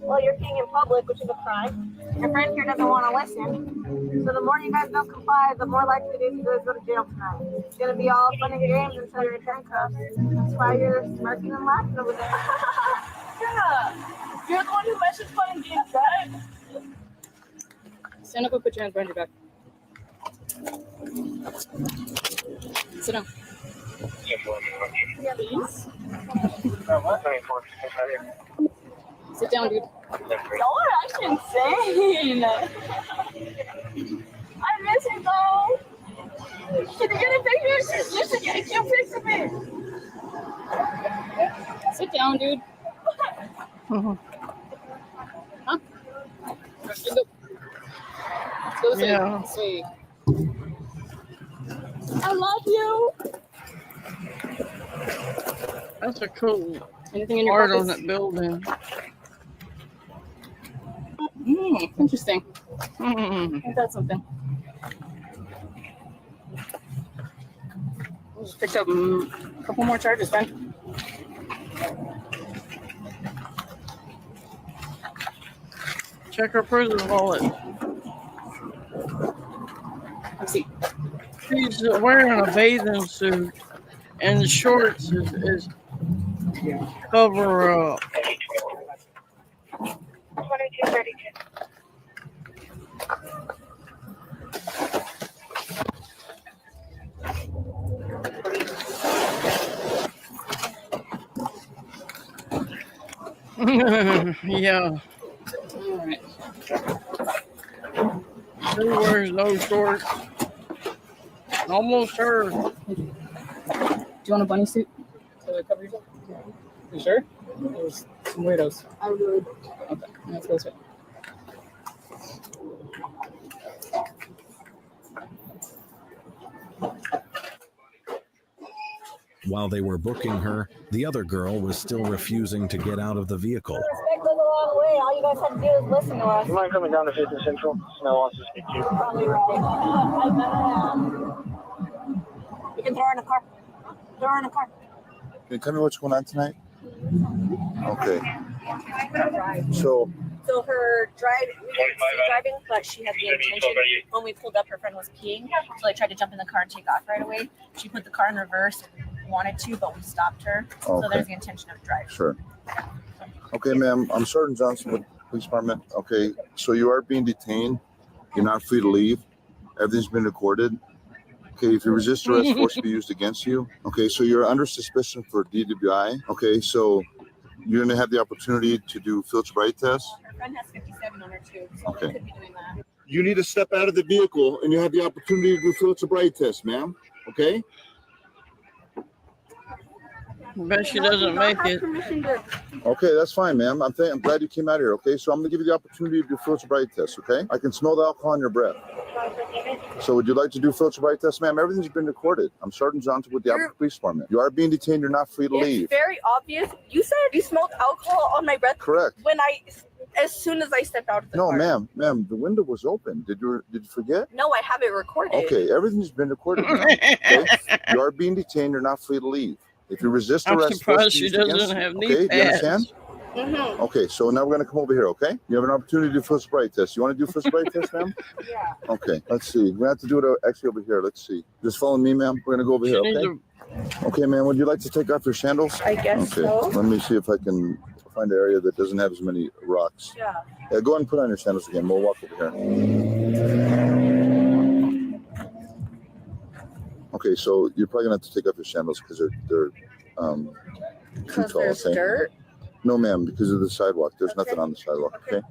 Well, you're peeing in public, which is a crime. Your friend here doesn't want to listen. So the more you guys don't comply, the more likely it is you guys go to jail tonight. It's gonna be all fun and games until you're in handcuffs. That's why you're smirking and laughing over there. Yeah. You're the one who mentioned fun and games, right? Stand up and put your hands behind your back. Sit down. Please. Sit down, dude. Y'all are acting insane. I miss you though. Can you get a picture? Listen, get a cute picture of me. Sit down, dude. Huh? Let's go. Let's go this way. Yeah. This way. I love you. That's a cool Anything in your art on pockets? that building. Interesting. Mm. I got something. I just picked up a couple more charges, Ben. Check her prison wallet. Let's see. She's wearing a bathing suit, and the shorts is cover up. 2232. Yeah. Alright. She wears no shorts. Almost her. Do you want a bunny suit to cover yourself? You sure? There's some weirdos. I would. Okay, let's go this way. While they were booking her, the other girl was still refusing to get out of the vehicle. Respect goes a long way. All you guys have to do is listen to us. You mind coming down to 50 Central? Snell wants to speak to you. Probably right. You can throw her in a car. Throw her in a car. Can you tell me what's going on tonight? Okay. So, her we didn't see driving, but she had the intention. When we pulled up, her friend was peeing, so I tried to jump in the car and take off right away. She put the car in reverse, wanted to, but we stopped her. So Okay. there's the intention of driving. sure. Okay, ma'am. I'm Sergeant Johnson with the police department. Okay, so you are being detained. You're not free to leave. Everything's been recorded. Okay, if you resist arrest, force will be used against you. Okay, so you're under suspicion for DWI. Okay, so you're going to have the opportunity to do field sobriety tests. Her friend has 57 on her too, so Okay. we could be doing that. You need to step out of the vehicle and you have the opportunity to do field sobriety tests, ma'am. Okay? Bet she doesn't make it. Okay, that's fine, ma'am. I'm glad you came out here. Okay, so I'm gonna give you the opportunity to do field sobriety tests. Okay, I can smell the alcohol in your breath. So would you like to do field sobriety tests, ma'am? Everything's been recorded. I'm Sergeant Johnson with the Albuquerque Police Department. You are being detained. You're not free to leave. It's very obvious. You said you smelled alcohol on my breath. Correct. As soon as I stepped out of the No, car. ma'am, the window was open. Did you forget? No, I have it recorded. Okay, everything's been recorded. Ma'am. Okay, you are being detained. You're not free to leave. If you resist I'm arrest, surprised force she will be used against doesn't you. have knee Okay, do you pads. understand? Mm-hmm. Okay, so now we're going to come over here, okay? You have an opportunity to do field sobriety test. You want to do field sobriety test, ma'am? Yeah. Okay, let's see. We have to do it actually over here. Let's see. Just follow me, ma'am. We're going to go over here, okay? Okay, ma'am, would you like to take off your sandals? I guess okay. so. Let me see if I can find an area that doesn't have as many rocks. Yeah. Yeah, go ahead and put on your sandals again. We'll walk over here. Okay, so you're probably going to have to take off your sandals because they're too Because tall, there's okay? dirt. No, ma'am, because of the sidewalk. There's nothing on the sidewalk, okay?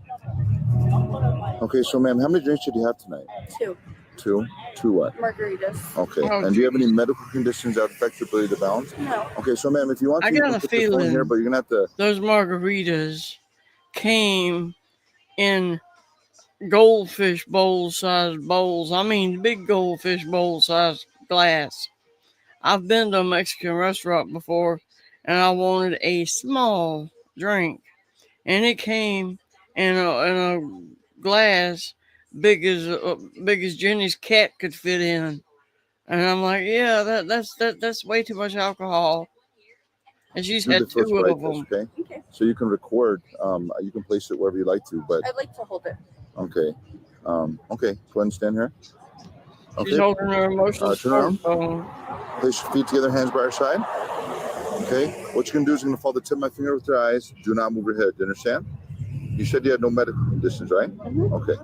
Okay, so ma'am, how many drinks did you have tonight? 2 Two? Two what? margaritas. Okay, Oh, and do you have any medical conditions that affect your ability to balance? No. Okay, so ma'am, if you want to, I you got can a put your phone feeling here, but you're gonna have to. those margaritas came in goldfish bowl sized bowls. I mean, big goldfish bowl sized glass. I've been to a Mexican restaurant before, and I wanted a small drink, and it came in a glass big as Jenny's cat could fit in. And I'm like, yeah, that's way too much alcohol. And she's Do the had first 2 bite of test, them. okay? So you can record. You can place it wherever you like to, but I'd like to hold it. okay. Okay. Go ahead and stand here. She's Okay. holding her emotional Turn around. smartphone. Place your feet together, hands by your side. Okay. What you're gonna do is you're gonna follow the tip of my finger with your eyes. Do not move your head. Do you understand? You said you had no medical conditions, right? Okay.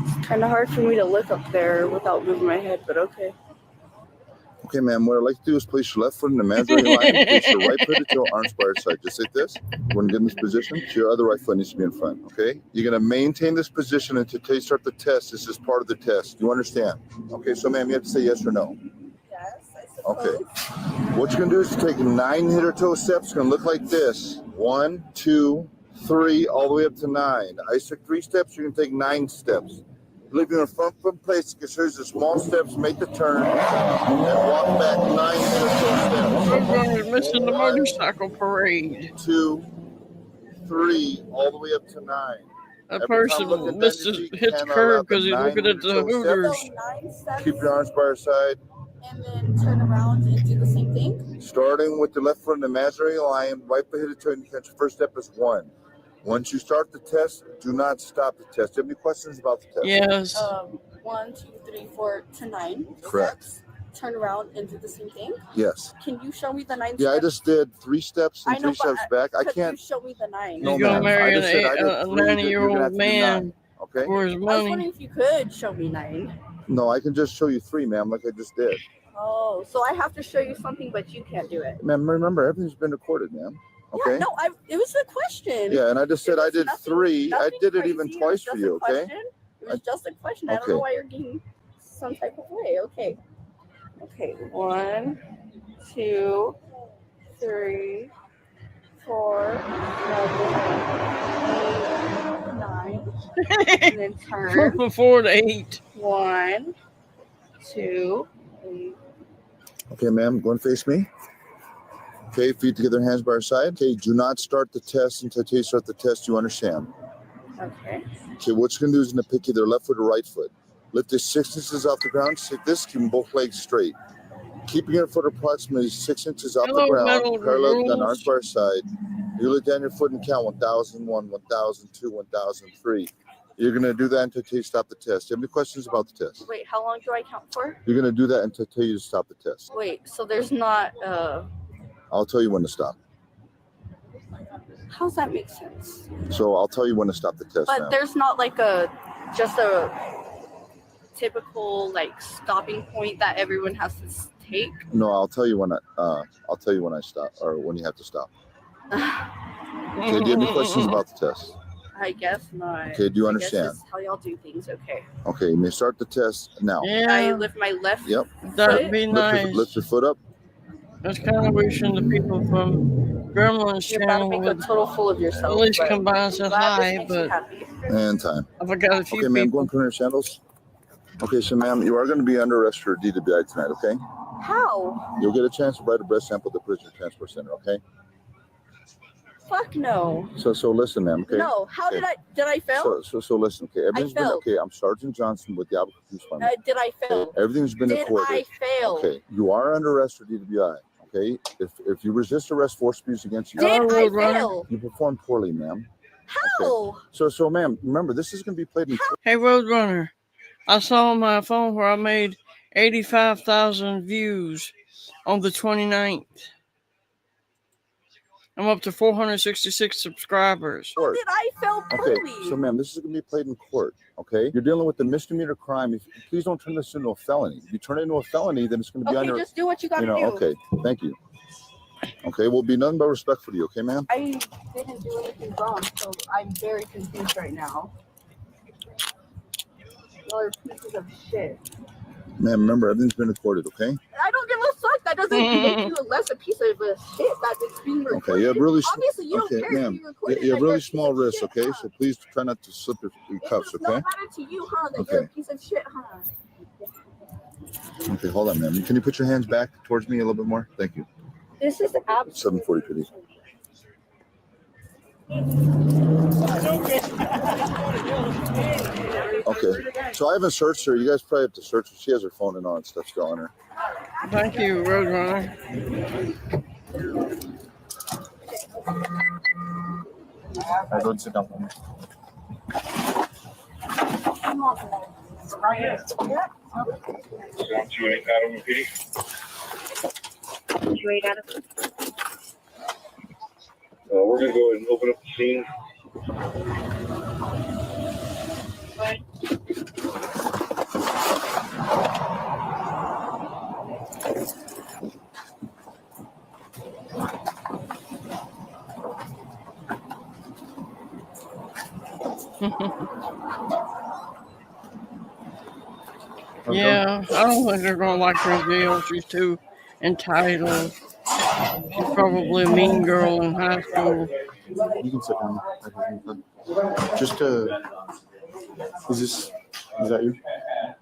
It's kind of hard for me to look up there without moving my head, but okay. Okay, ma'am. What I'd like to do is place your left foot in the imaginary line. Place your right foot to your arms by your side. Just like this. When you get in this position, so your other right foot needs to be in front. Okay. You're gonna maintain this position until you start the test. This is part of the test. You understand? Okay. So, ma'am, you have to say yes or no. Yes, I suppose. Okay. What you're gonna do is take 9 hit or toe steps. It's gonna look like this. 1, 2, 3, all the way up to 9. I took 3 steps. You're gonna take 9 steps. Leave your front foot place. Because here's the small steps. Make the turn and walk back 9 hit or toe steps. We're missing the motorcycle parade. 2, 3, all the way up to 9. That person hits the curb because he's looking at the Hooters. Keep your arms by your side. And then turn around and do the same thing. Starting with the left foot in the imaginary line, right foot hit a toe, and your first step is 1. Once you start the test, do not stop the test. Do you have any questions about the test? Yes. 1, 2, 3, 4 to 9. Correct. Steps. Turn around and do the same thing. Yes. Can you show me the 9 steps? Yeah, I just did 3 steps and 3 steps back. I Could can't. you show me the 9? No, You're gonna ma'am. marry I just said I did a 3. You're gonna 90-year-old have to do man 9. Okay. for his I was money. wondering if you could show me 9. No, I can just show you 3, ma'am, like I just did. Oh, so I have to show you something, but you can't do it. Ma'am, remember, everything's been recorded, ma'am. Okay. Yeah, no, it was a question. Yeah, and I just said I did nothing- 3. I nothing did it even crazy. twice It for was you, just a okay? question. It was just a question. I don't Okay. know why you're getting some type of way. Okay. Okay. 1, 2, 3, 4, 7, 8, 9. And then turn. From 4 to 8. 1, 2, 3. Okay, ma'am, go and face me. Okay, feet together, hands by your side. Okay, do not start the test until you start the test. You understand? Okay. Okay, what you're going to do is going to pick either left foot or right foot. Lift it 6 inches off the ground. Take this, keep both legs straight. Keeping your foot approximately 6 inches off the ground, parallel to the arms by your side. You look down your foot and count 1,001, 1,002, 1,003. You're going to do that until you stop the test. Do you have any questions about the test? Wait, how long do I count for? You're going to do that until you stop the test. Wait, so there's not I'll tell you when to stop. how does that make sense? So I'll tell you when to stop the test. But now. there's not like just a typical like stopping point that everyone has to take. No, I'll tell you when I stop or when you have to stop. Okay, do you have any questions about the test? I guess not. Okay, do you I guess understand? that's how y'all do things. Okay. Okay, you may start the test now. I lift my left. Yep. That'd be nice. Lift your foot up. That's kind of wishing the people from Gremlin's You're about to channel make a would total fool of yourself. at least but come by and say I'm glad this hi, makes you but happy. And time. I forgot a few Okay, ma'am, people. go and put on your sandals. Okay, so ma'am, you are going to be under arrest for DWI tonight, okay? How? You'll get a chance to write a breath sample at the prisoner transfer center, okay? Fuck no. So listen, ma'am, okay? No. How Okay. did I fail? So listen, okay? Everything's been failed. okay. I'm Sergeant Johnson with the Albuquerque Police Department. Did I fail? Everything's been Did recorded. I fail? Okay, you are under arrest for DWI. Okay, if you resist arrest, force abuse against you, Did I fail? you perform poorly, ma'am. How? So, ma'am, remember this is going to be played in. Hey, Roadrunner, I saw on my phone where I made 85,000 views on the 29th. I'm up to 466 subscribers. How did I fail Okay, poorly? so ma'am, this is going to be played in court. Okay, you're dealing with a misdemeanor crime. Please don't turn this into a felony. If you turn it into a felony, then it's going to be on Okay, your. just do what you gotta do. Okay, thank you. Okay, we'll be nothing but respect for you. Okay, ma'am. I didn't do anything wrong, so I'm very confused right now. Y'all are pieces of shit. Ma'am, remember everything's been recorded. Okay. I don't give a fuck. That doesn't make you less a piece of shit that it's being recorded. Okay, you have really. Obviously, you okay, don't care if ma'am. you recorded You have that you're really a piece small of wrists. shit, Okay, huh? so please try not to slip your cuffs. It does Okay. not matter to you, huh? That Okay. you're a piece of shit, huh? Okay, hold on, ma'am. Can you put your hands back towards me a little bit more? Thank you. This is 740 PD. Okay, so I haven't searched her. You guys probably have to search her. She has her phone and all that stuff still on her. Thank you, Roadrunner. I don't sit down. We're gonna go ahead and open up the scene. Yeah, I don't think they're gonna like her in jail. She's too entitled. She's probably a mean girl in high school. You can sit down. Just is that you?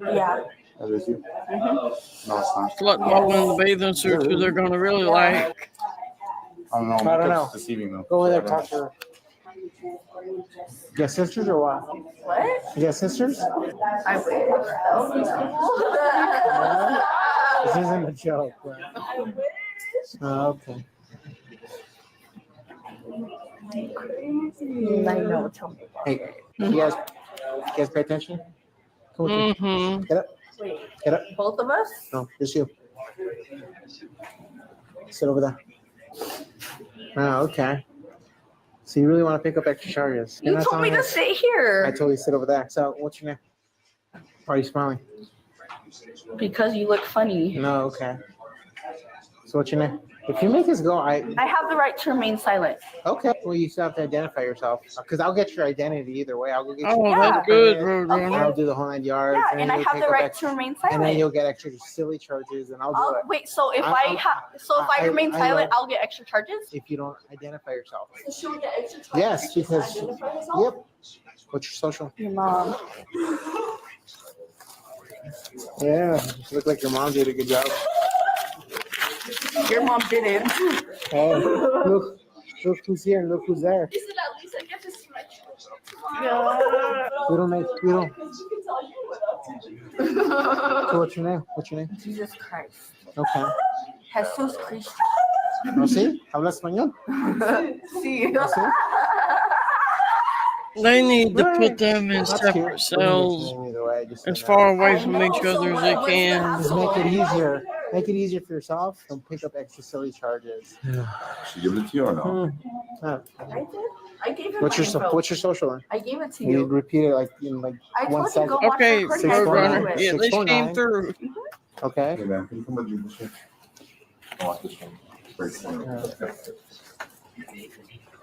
Yeah. That is you? Mm-hmm. No, it's not. Slut ball in the bathing suits who they're gonna really like. I don't know. I don't know. Deceiving though. Go over there, talk to her. You got sisters or what? What? You got sisters? I wish. This isn't a joke. Bro. I wish. Oh, okay. I know. Tell me about Hey, you guys pay attention? Come with me. Get up. Wait, Get up. both of us? No, just you. Sit over there. Oh, okay. So you really want to pick up extra charges? You told me to sit here. I told you to sit over there. So what's your name? Why are you smiling? Because you look funny. No, okay. So what's your name? If you make us go, I have the right to remain silent. Okay, well, you still have to identify yourself because I'll get your identity either way. I'll go get Oh, you. that's good, Roadrunner. I'll do the whole 9 yards. Yeah, and I have the right to remain silent. And then you'll get extra silly charges, and I'll do it. Wait, so if I remain silent, I'll get extra charges? If you don't identify yourself. So she will get extra charges? Yes, because. Yep. What's your social? Your mom. Yeah, you look like your mom did a good job. Your mom didn't. Oh, look who's here and look who's there. He said at least I get to see my We don't. So what's your name? What's your name? Jesus Christ. Okay. Jesus Christ. ¿No sí? ¿Habla español? Sí. ¿No sí? They need to put them in That's separate cute. cells Either way, just as far away from each other as they can. Just make it easier. Make it easier for yourself and pick up extra silly charges. She give it to you or no? Oh. I did. I gave him What's my your info. What's your social then? I gave it to You you. repeat it like in like I 1 told you second. go watch Okay, the recording. I Roadrunner. told you Yeah, it. this came through. Okay. Hey, man, can you come with me this way? I want this one.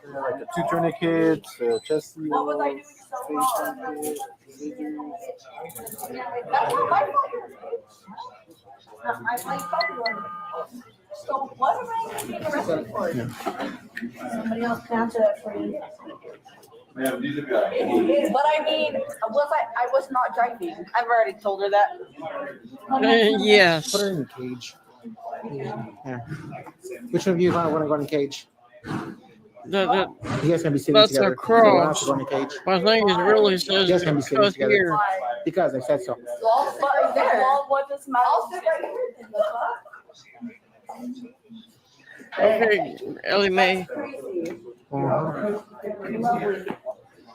Like the 2 tourniquets, chest seals, What was I doing so wrong? That's not my fault. So what am I being arrested for? Somebody else can answer that for you. But I mean, I was not driving. I've already told her that. Yes. Put her in the cage. Yeah. Which one of you want to go in the cage? You guys can be sitting That's together. a cross. So you don't have to go in the cage. I think it really says You guys can be sitting cut together. here. Because I said so. Well, but right there. Well, what does matter? I'll sit right here. Okay, Ellie Mae.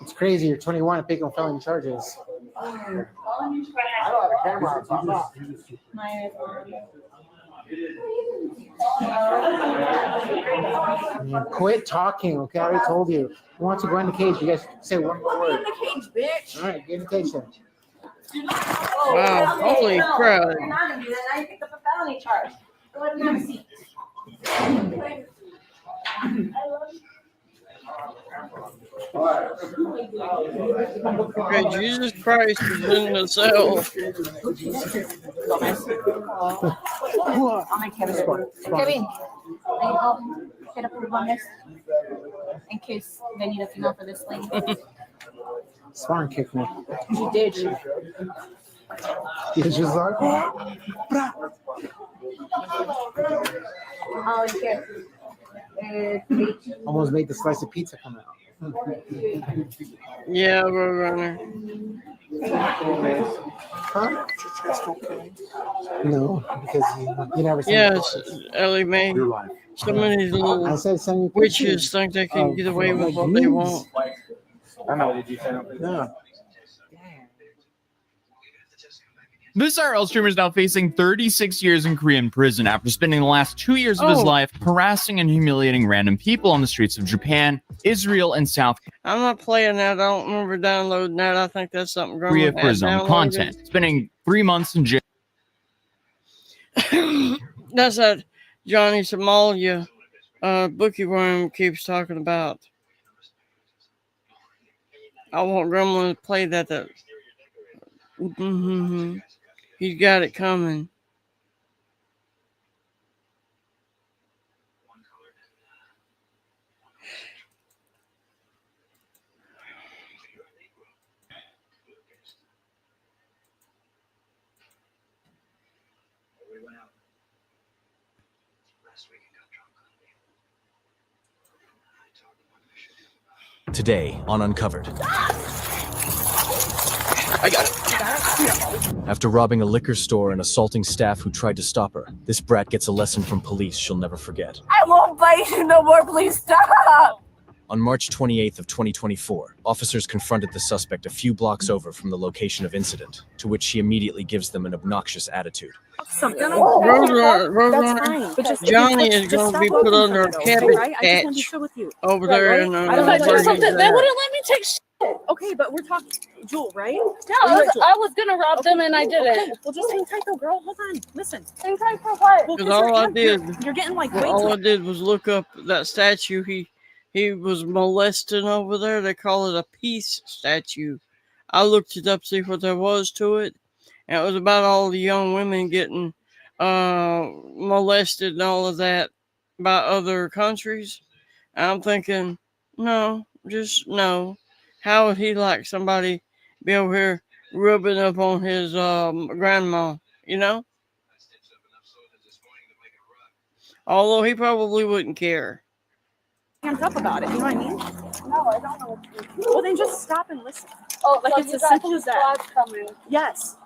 It's crazy. You're 21 and picking felony charges. I don't have a camera, so I'm not. Quit talking, okay? I already told you. Who wants to go in the cage? You guys say one more Put me word. in the cage, bitch. All right, get in the cage then. Wow, holy crap. You're not gonna do that. Now you picked up a felony charge. Go ahead and have a seat. Okay, Jesus Christ is in the cell. I'll make Kevin score. Kevin, help get up the bonus in case they need a female for this thing. Spawn kicked me. You did. It's just like, almost made the slice of pizza come out. Yeah, Roadrunner. Huh? No, because you never sent Yes, me pictures. Ellie Mae. You're live. Some of these I little said send me witches pictures think they can of, get away with like, what they nudes. want. I know. Did you send them? Yeah. This IRL streamer is now facing 36 years in Korean prison after spending the last 2 years of his life harassing and humiliating random people on the streets of Japan, Israel, and South I'm not playing that. I don't remember downloading that. I think that's something Korea Grandma for had his own downloaded. content, spending 3 months in jail. That's that Johnny Somalia Bookie Worm keeps talking about. I want Grandma to play that. He's got it coming. Today on Uncovered. I got it. After robbing a liquor store and assaulting staff who tried to stop her, this brat gets a lesson from police she'll never forget. I won't bite you no more, please stop! On March 28th of 2024, officers confronted the suspect a few blocks over from the location of incident, to which she immediately gives them an obnoxious attitude. Roadrunner, Johnny is going to be put under a cabbage patch over there in I don't know where something. he's They at. wouldn't let me take shit. Okay, but we're talking Jewel, right? Yeah, I was gonna rob them and I didn't. Okay. Well, just hang tight though, girl. Hold on. Listen. Hang tight for what? Because all I did, You're getting like well, way all too. I did was look up that statue. He was molesting over there. They call it a peace statue. I looked it up to see what there was to it, and it was about all the young women getting molested and all of that by other countries. And I'm thinking, no, just no. How would he like somebody be over here rubbing up on his grandma, you know? Although he probably wouldn't care. Hands up about it. You know what I mean? No, I don't know what to do. Well, then just stop and listen. Oh, Like so it's you as got simple two as that. squads coming. Yes.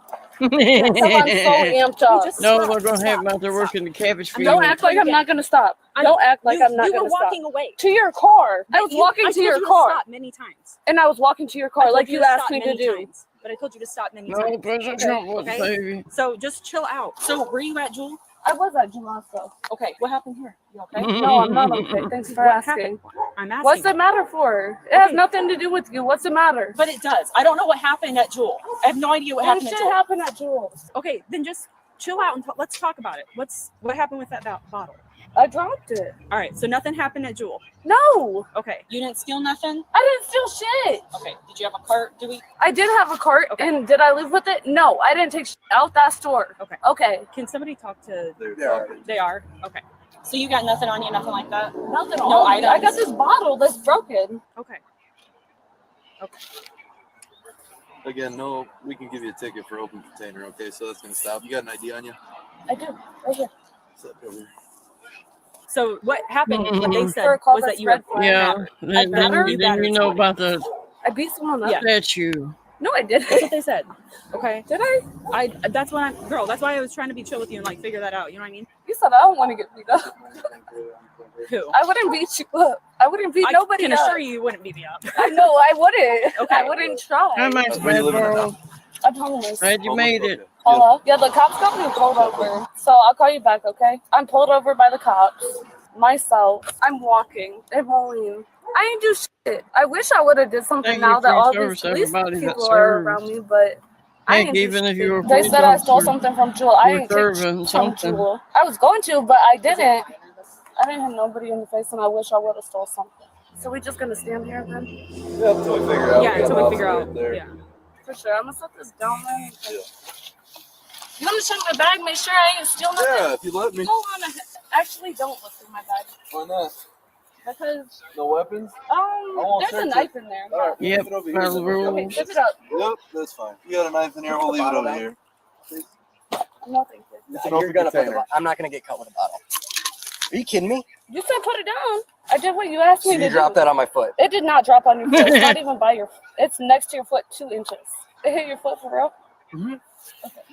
I'm so amped up. No, they're going to have them out there working the cabbage field. Don't act like I'm not gonna stop. Don't act like I'm not You gonna were stop. walking away. To your car. I was walking to told your you car. Stop many times. And I was walking to your I car told like you you to asked stop me to many do. times, but I told you to stop many No, times. President Trump wouldn't, baby. So just chill out. So where you at, Jewel? I was at Jamasco. Okay, what happened here? You okay? No, I'm not okay. Thanks for What asking. happened? I'm asking. What's the matter for? It has nothing to do with you. What's the matter? But it does. I don't know what happened at Jewel. I have no idea what happened at shit Jewel. happened at Jewel. Okay, then just chill out and let's talk about it. What happened with that bottle? I dropped it. All right, so nothing happened at Jewel. No. Okay, you didn't steal nothing. I didn't steal shit. Okay, did you have a cart? I did have a cart, and did I leave with it? No, I didn't take shit out that store. Okay. Okay. Can somebody talk to? Yeah. They are. Okay. So you got nothing on you, nothing like that. Nothing No on me. I items? got this bottle that's broken. Okay. Okay. Again, no, we can give you a ticket for open container, okay? So that's going to stop. You got an ID on you? I do. Right here. Sit over here. So what happened? What they said For a call was that that's you were red flag. Yeah, I better? then you know about the I beat someone up. statue. No, I didn't. That's what they said. Okay. Did I? That's why girl. That's why I was trying to be chill with you and like figure that out. You know what I mean? You said I don't want to get beat up. Who? I wouldn't beat you up. I wouldn't beat nobody I can up. assure you wouldn't beat me up. I know I wouldn't. Okay. I wouldn't try. How much, bad girl? I'm homeless. Glad you made it. Hello? Yeah, the cops got me pulled over. So I'll call you back, okay? I'm pulled over by the cops. Myself. I'm walking. I'm rolling. I ain't do shit. I wish I would have did something Thank now you that for all your these service, police everybody that people are serves. around me, but I Heck, didn't do even if you were shit. They said I stole police something from Jewel. I you're didn't take shit serving from something. Jewel. I was going to, but I didn't. I didn't hit nobody in the face, and I wish I would have stole something. So we just gonna stand here then? Yeah, until we figure out. Yeah, until we figure out. Right there. Yeah. For sure. I'm gonna set this down then. You want me to check my bag, make sure I ain't steal nothing? Yeah, if you let me. No, actually don't look through my bag. Why not? Because No weapons? won't there's a search knife it. in there. All right, Yep, leave it over here. that's then. the Okay. Okay, zip it up. Yep, that's fine. You got a knife in here. We'll leave it over here. No, thank you. It's an open container. I'm not gonna get cut with a bottle. Are you kidding me? You said put it down. I did what you asked me So to you dropped do. that on my foot. It did not drop on your foot. It's not even by your. It's next to your foot, 2 inches. It hit your foot for real. Mm-hmm.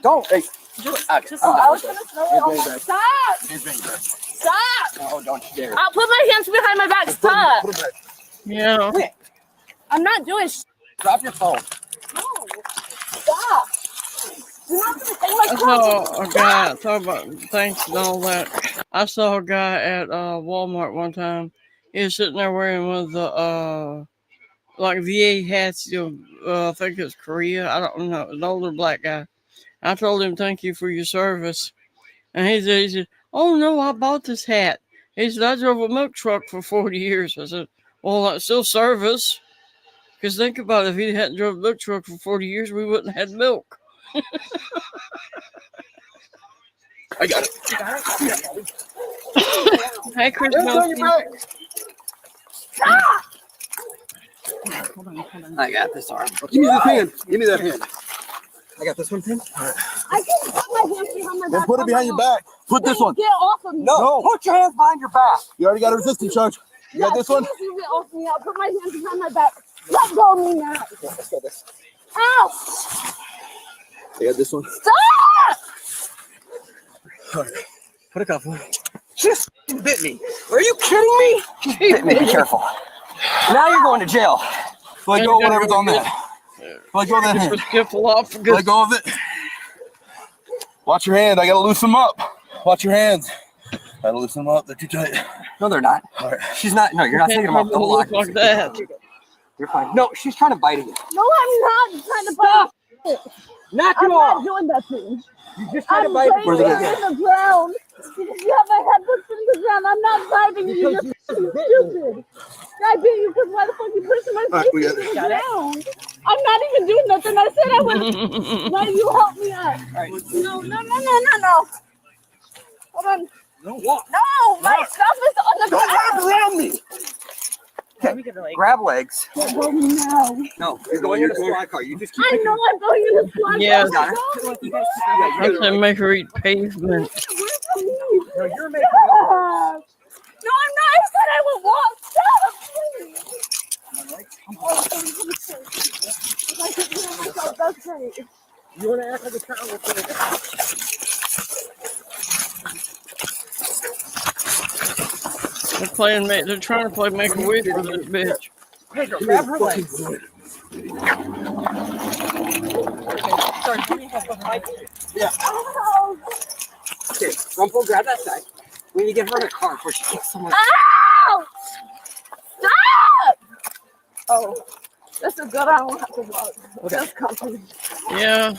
Don't. Hey. Just, Okay. I was gonna throw it. Oh my, Here's stop! Here's Benny back. Stop! Oh, don't you dare. I'll put my hands behind my back. Stop! Put 'em back. Yeah. Quit. I'm not doing. Drop your phone. No. Stop! You're not gonna take my I saw a guy talk about thanks and all that. I saw a guy at Walmart one time. He was sitting there wearing one of the like VA hats. I think it's Korea. I don't know. An older black guy. I told him thank you for your service, and he said, "Oh no, I bought this hat." He said, "I drove a milk truck for 40 years." I said, "Well, that's still service." Because think about it, if he hadn't drove a milk truck for 40 years, we wouldn't have had milk. I got it. Hey, Chris. Stop! I got this arm. Give me that hand. Give me that hand. I got this one, Tim. I can't put my hands behind my back. Then put it behind your back. Put this one. Get off of me. No. Put your hands behind your back. You already got a resistance charge. You got this one? You get off me. I'll put my hands behind my back. Let go of me now. Let's go this. Ow! You got this one? Stop! All right. Put a cuff on. Just bit me. Are you kidding me? She bit me. Be careful. Now you're going to jail. Let go of whatever's on that. Let go of that hand. Let go of it. Watch your hand. I gotta loosen them up. Watch your hands. Gotta loosen them up. They're too tight. No, they're not. All right. She's not. No, you're not taking them off. Double lock. Like that. You're fine. No, she's trying to bite you. No, I'm not trying to bite it. Knock I'm it not off. doing that thing. You just tried to I'm bite biting me. you in the ground. Because you have my head pushed in the ground. I'm not biting you. You're stupid. I beat you because why the fuck you pushing my All right, face we into got the it. ground? I'm not even doing nothing. I said I would. Now you help me up. Right. No. Hold on. No, walk. No, my stuff is on the ground. Don't wrap around me. Okay, grab legs. Go now. No, you're going in a squad car. You just keep I know I'm going in the squad. Yeah. got it. I said make her eat pavement. No, you're making No, I'm not. I said I would walk. Stop, please. I can hear myself. That's great. You want to act like a child? They're trying to play make a wish for this bitch. Pedro, grab her legs. Yeah. Okay, Rumple, grab that side. We need to get her in a car before she kicks someone. Ow! Stop! Oh, this is good. I don't have to walk. Okay. That's comfy. Yeah.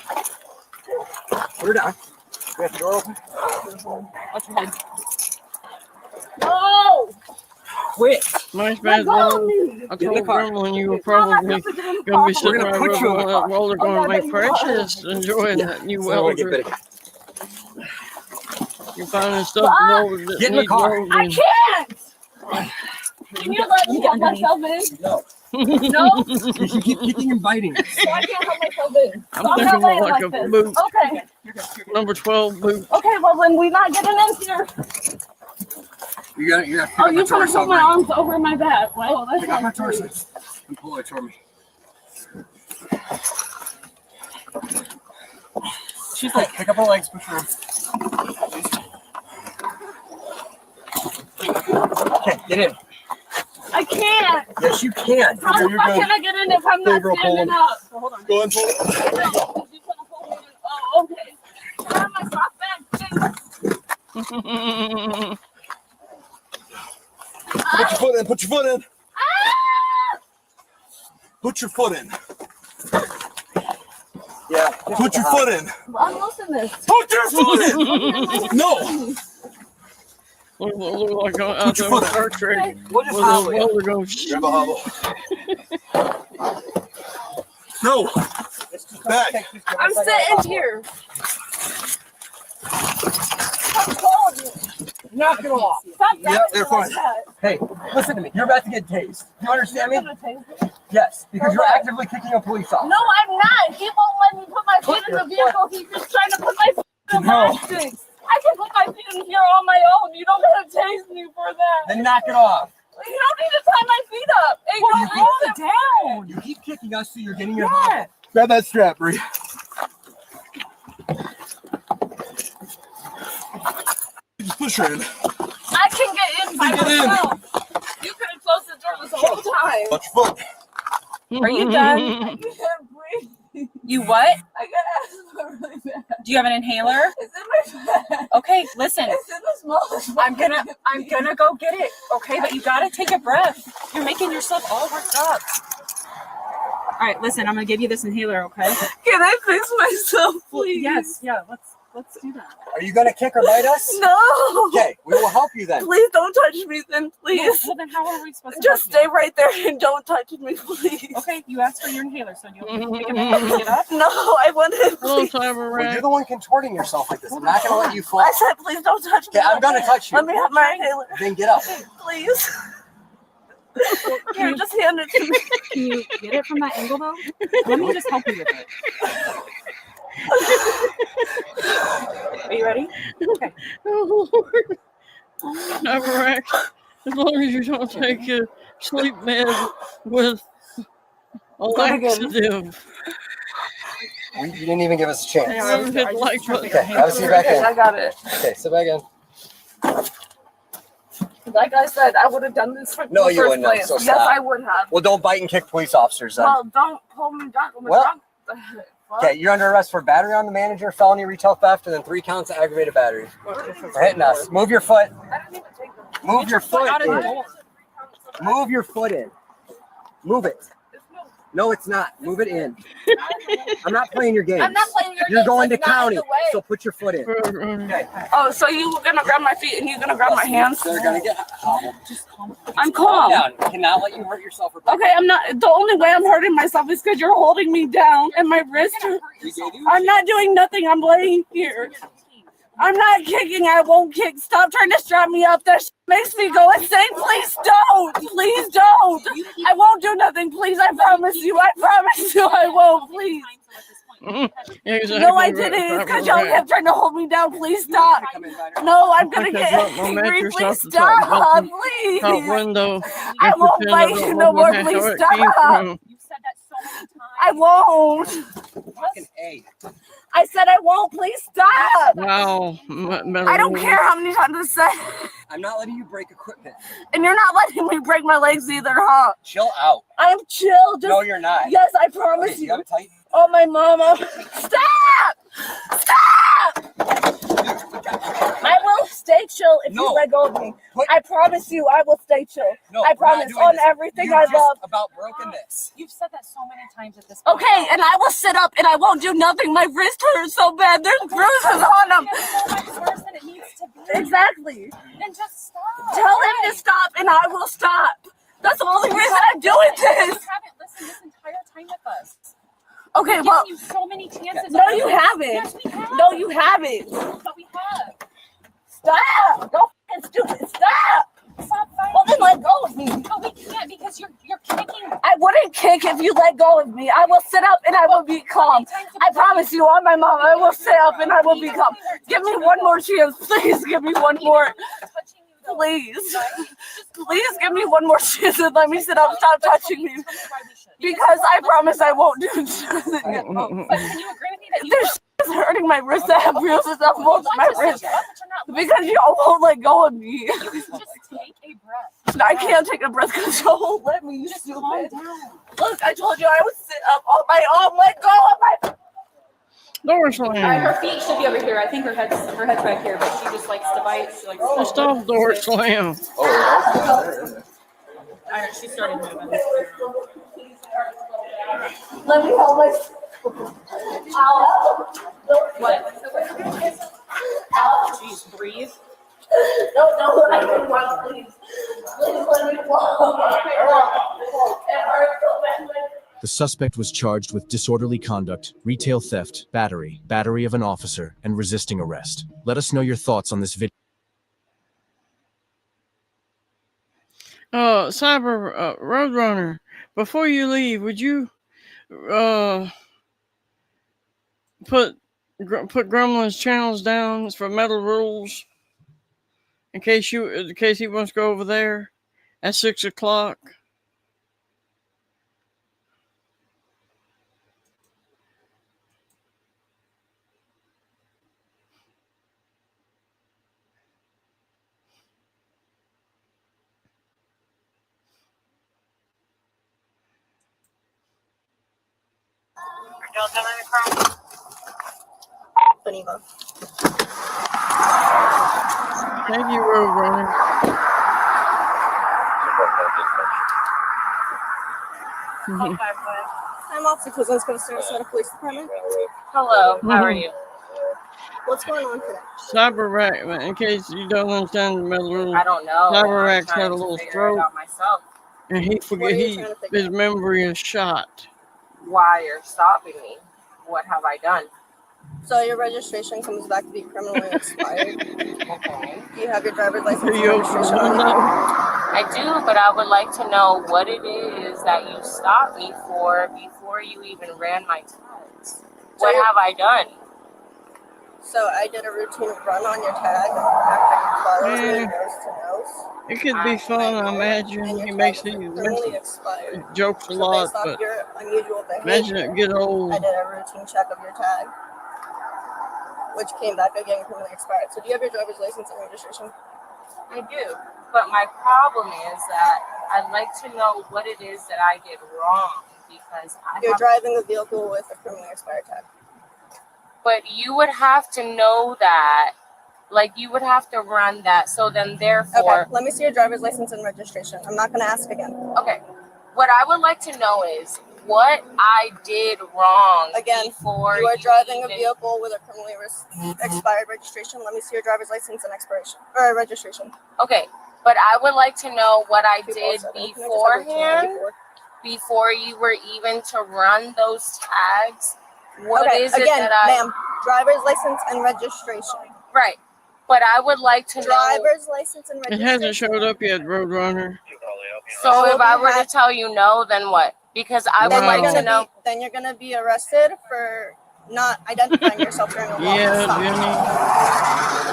Put her down. We have the door open. Watch your head. No! Quit. Nice bad one. I told Gremlin you were probably going to be sitting right over that roller going to make Precious enjoying that new welder. You're finding stuff welded that Get in the needs car. welding. I can't! Can you let me help myself in? No. No? You should keep kicking and biting. So I can't help myself in. I'm So thinking not laying more like a this. boot. Okay. Number 12 boot. Okay, well then we're not getting in here. You got to Oh, you're trying to put my arms over my back. Well, that's Pick up my not torso good. and pull it toward me. She's like, pick up her legs, push her. Okay, get in. I can't. Yes, you can. How the fuck can I get in if I'm not standing up? So hold on. Go and pull it. Oh, okay. Can I have my sock back, please? Put your foot in. Put your foot in. Ah! Put your foot in. Yeah. Put your foot in. I'm losing this. Put your foot in. No. Look like out there on Star Trek. We'll just With a hobble you. welder going, Grab a hobble. No. Back. I'm sitting here. Knock it off. Stop Yep, they're fine. that. Hey, listen to me. You're about to get tased. Do you understand me? Yes, because you're actively kicking a police officer. No, I'm not. He won't let me put my feet in the vehicle. He's just trying to put my feet in the No. plastics. I can put my feet in here on my own. You don't have to tase me for that. Then knock it off. You don't need to tie my feet up. Hey, Well, go roll it down. You keep kicking us, so you're getting your hand. Grab that strap, Bree. Just push her in. I can get in by Get in. myself. You could have closed the door this whole time. Watch your foot. Are you done? I can't breathe. You what? I got asthma really bad. Do you have an inhaler? It's in my bag. Okay, listen. It's in the smallest. I'm gonna go get it. Okay, but you gotta take a breath. You're making yourself all worked up. All right, listen. I'm gonna give you this inhaler. Okay? Can I fix myself, please? Yes. Yeah. Let's do that. Are you gonna kick or bite us? No. Okay, we will help you then. Please don't touch me then, please. Well, then how are we supposed to Just help stay right there and don't touch me, please. you? Okay, you asked for your inhaler, so you take a minute to get up. No, I want to. Hello, Please. Well, you're the one contorting yourself like this. I'm not gonna let you fall. I said, please don't touch me. Okay, I'm gonna touch you. Let me have my inhaler. Then get up. Please. Here, just hand it to me. Can you get it from that angle though? Let me just help you with it. Are you ready? Okay. Oh, Lord. Never act. As long as you don't take a sleep med with a laxative. You didn't even give us a chance. Never hit like button. Okay, have a seat back in. I got it. Okay, sit back in. Like I said, I would have done this for No, the you first wouldn't have, place. so Yes, stop. I would have. Well, don't bite and kick police officers then. Well, don't pull me down. Well, What? Okay, you're under arrest for battery on the manager, felony retail theft, and then 3 counts of aggravated battery. For hitting us. Move your foot. Move your foot in. Move your foot in. Move it. No, it's not. Move it in. I'm not playing your games. I'm not playing your You're games. going to It's not in county, the way. so put your foot in. Okay. Oh, so you gonna grab my feet and you gonna grab my hands? They're gonna get hobbled. I'm calm. Calm down. I cannot let you hurt yourself. Or Okay, I'm not. The only way I'm hurting myself is because you're holding me down and my wrist. I'm not doing nothing. I'm laying here. I'm not kicking. I won't kick. Stop trying to strap me up. That makes me go insane. Please don't. Please don't. I won't do nothing. Please, I promise you. I promise you I won't. Please. Exactly. No, I didn't. It's because y'all kept trying to hold me down. Please stop. No, I'm gonna get angry. Please stop. Please. Top window. I won't fight you no more. Please stop. I won't. I said I won't. Please stop. Wow. I don't care how many times I say. I'm not letting you break equipment. And you're not letting me break my legs either, huh? Chill out. I'm chill. Just, No, you're not. Yes, I promise Okay, you. you have it tight? Oh, my mama. Stop! Stop! I will stay chill if you let go of me. I promise you, I will stay chill. No, I we're not promise doing on this. everything You I just love. about brokenness. You've said that so many times at this point. Okay, and I will sit up and I won't do nothing. My wrist hurts so bad. There's bruises on them. So much worse than it needs to be. Exactly. Then just stop. Tell him to stop and I will stop. That's the only reason I'm doing this. You haven't listened this entire time with us. Okay, We've well, given you so many chances. no, you haven't. Yes, we have. No, you haven't. But we have. Stop! Don't fucking stupid. Stop! Stop fighting. Well, then let go of me. But we can't because you're kicking. I wouldn't kick if you let go of me. I will sit up and I will be calm. I promise you, on my mom, I will sit up and I will be calm. Give me one more chance. Please give me one more. Please. Please give me one more chance and let me sit up. Stop touching me. Because I promise I won't do this. But can you agree with me that you This is hurting my wrist. I have bruises on both my wrists. Because y'all won't let go of me. just take a breath? I can't take a breath because y'all won't let me. You stupid. Look, I told you I would sit up on my arm. Let go of my. Door slam. Her feet should be over here. I think her head's back here, but she just likes to bite. She likes to Stop door slam. All right, she started moving. Let me hold my. Ow. What? Ow. Jeez, breathe. No, I don't want, please. Please let me walk. It hurts so bad. The suspect was charged with disorderly conduct, retail theft, battery of an officer, and resisting arrest. Let us know your thoughts on this video. Cyber Roadrunner, before you leave, would you put Gremlin's channels down for Metal Rules in case he wants to go over there at 6 o'clock? Thank you, Roadrunner. I'm Officer Kuzinska with Sarasota Police Department. Hello, how are you? What's going on today? Cyber-Rack, in case you don't understand the Metal Rules, I don't know. Cyber-Rack's I'm had a trying to little figure it stroke, out myself. and his memory is shot. Why you're stopping me? What have I done? So your registration comes back to be criminally expired. Okay. Do you have your driver's license Do and you registration open on you? I do, but I would like to know what it is that you stopped me for before you even ran my tags. What have I done? So I did a routine run on your tag after you followed me nose to nose. It could be fun, I imagine. He makes these Criminally expired. jokes a So lot, based off but your unusual imagine behavior, it get old. I did a routine check of your tag, which came back again criminally expired. So do you have your driver's license and registration? I do, but my problem is that I'd like to know what it is that I did wrong because You're driving a vehicle with a criminally expired tag. But you would have to know that, like you would have to run that. So then, therefore, Okay, let me see your driver's license and registration. I'm not going to ask again. Okay, what I would like to know is what I did wrong. Again, before you are driving even... a vehicle with a criminally expired registration. Let me see your driver's license and expiration or registration. Okay, but I would like to know what I did beforehand, before you were even to run those tags. What is it again, that I... ma'am, driver's license and registration. Right, but I would like to know... Driver's license and It registration. hasn't showed up yet, Roadrunner. So if I were to tell you no, then what? Because I would like to know... Then you're going to be arrested for not identifying yourself during a lawful stop.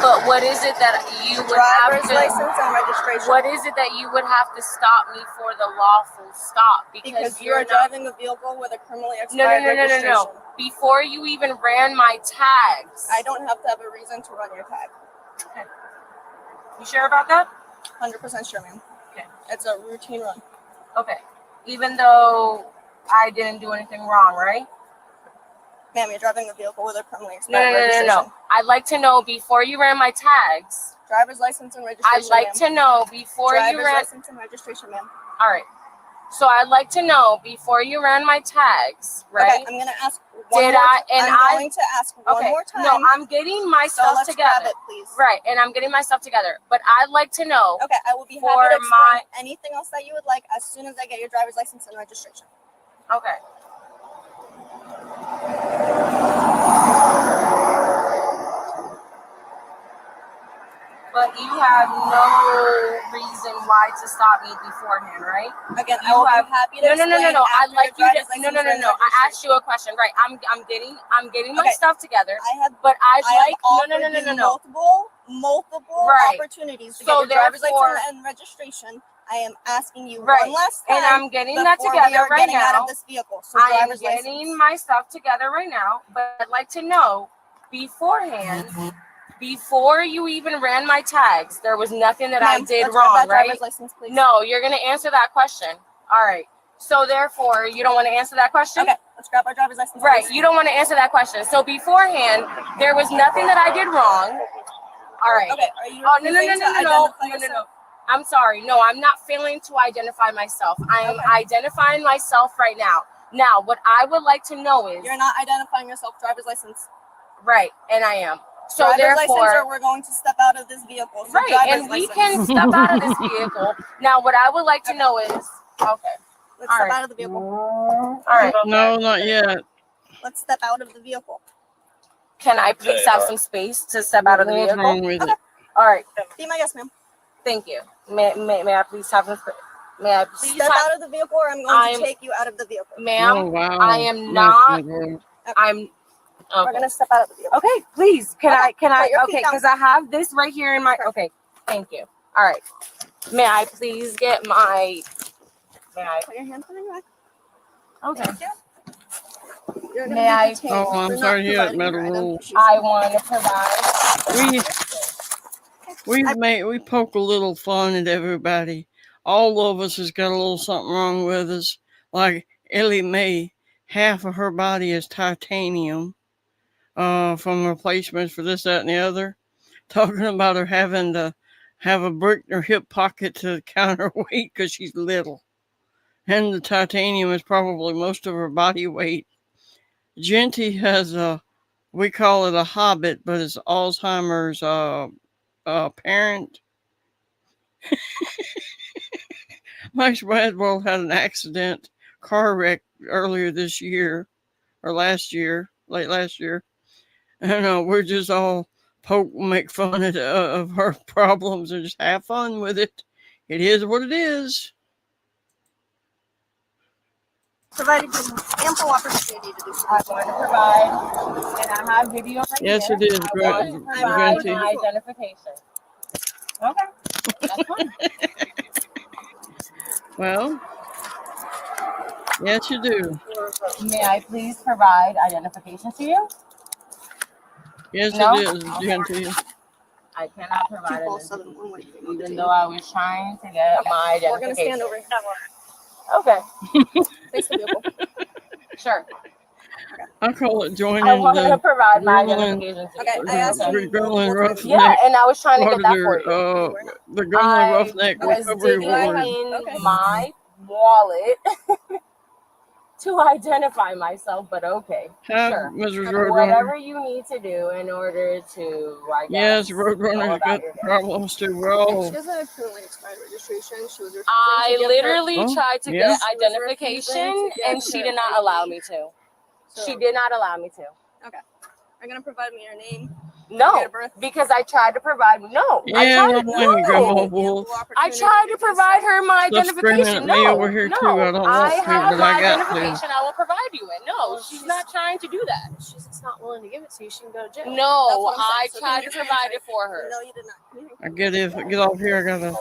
But what is it that you would have Driver's to... license and registration. What is it that you would have to stop me for the lawful stop? Because you are driving a vehicle with a criminally expired registration. No. Before you even ran my tags. I don't have to have a reason to run your tag. Okay. You sure about that? 100% sure, ma'am. Okay. It's a routine run. Okay. Even though I didn't do anything wrong, right? Ma'am, you're driving a vehicle with a criminally expired registration. No. I'd like to know before you ran my tags. Driver's license and registration. I'd like to know before you ran... Driver's license and registration, ma'am. All right. So I'd like to know before you ran my tags, right? Okay, I'm going to ask one more time. I'm going to ask one more time. No, I'm getting myself together. Grab it, please. Right, and I'm getting myself together. But I'd like to know... Okay, I will be happy to explain anything else that you would like as soon as I get your driver's license and registration. Okay. But you have no reason why to stop me beforehand, right? Again, I will be happy to explain. No. I'd like you to... No. I asked you a question, right? I'm getting my stuff together. But I'd like... No. Multiple opportunities to get your driver's license and registration. I am asking you one last time. And I'm getting that together right now. Out of this vehicle. So I am getting my stuff together right now, but I'd like to know beforehand, before you even ran my tags, there was nothing that I did wrong, right? License, please. No, you're going to answer that question. All right. So therefore, you don't want to answer that question? Okay, let's grab our driver's license. Right, please. you don't want to answer that question. So beforehand, there was nothing that I did wrong. All right. Okay, are you No. I'm sorry. No, I'm not failing to identify myself. I am identifying myself right now. Now, what I would like to know is... You're not identifying yourself. Driver's license. Right, and I am. So driver's therefore... license or we're going to step out of this vehicle. So right, and we can step out of this vehicle. Now, what I would like to know is... Okay. Let's step out of the vehicle. All right. No, not yet. Let's step out of the vehicle. Can I please have some space to step out of the What's vehicle? wrong with it? All right. Be my guest, ma'am. Thank you. May I please have some space? May I please Step out of the vehicle, or I'm going to take you out of the vehicle. Ma'am, Oh, wow. I am Nice not. one. I'm. We're gonna step out of the vehicle. Okay, please. Can I? Put your feet Okay, down. because I have this right here in my. Okay, thank you. All right. May I please get my? May I? Put your hands on your back. Okay. Thank you. You're gonna May be I? detained Oh, for I'm not sorry to hear that, providing metal your rules. I want to provide. We poke a little fun at everybody. All of us has got a little something wrong with us. Like Ellie Mae, half of her body is titanium from replacements for this, that, and the other. Talking about her having to have a brick in her hip pocket to count her weight because she's little. And the titanium is probably most of her body weight. Genty has we call it a hobbit, but it's Alzheimer's parent. Mike Bradwell had an accident, car wreck earlier this year, or late last year. And we're just all make fun of her problems and just have fun with it. It is what it is. Provided you ample opportunity to do so. I want to provide, and I have video right Yes, here. it is, I want to provide Granty. my identification. Okay, that's fine. Well, yes, you do. May I please provide identification to you? Yes, No? it is, Genty. I cannot provide it, even though I was trying to get my identification. We're gonna stand over here. Okay. Face the vehicle. Sure. I call it joining I want to provide my Gremlin- identification to Okay, you. I asked you. Gremlin Roughneck. Yeah, and I was trying to get that for you. The Gremlin Roughneck I was Recovery digging Award. in my wallet to identify myself, but okay, Have sure. Mrs. Roadrunner. Whatever you need to do in order to, I guess, Yes, Roadrunner's got problems too. We're all. She doesn't have currently expired registration. She was refusing I to give literally Oh, tried to yeah. get identification, and she did not allow me to. She did not allow me to. Okay. Are you gonna provide me your name? No, because I tried to provide. No, Yeah, don't blame me, Grandma Wolf. I tried to provide her my Stop screaming identification. at me No, over here, no, too. I don't want to, have but my I got to. identification. I will provide you it. No, she's not trying to do that. She's just not willing to give it to you. She can go to jail. No, That's what I'm I saying. So tried can to you- provide it for her. No, you did not. I get off here. I gotta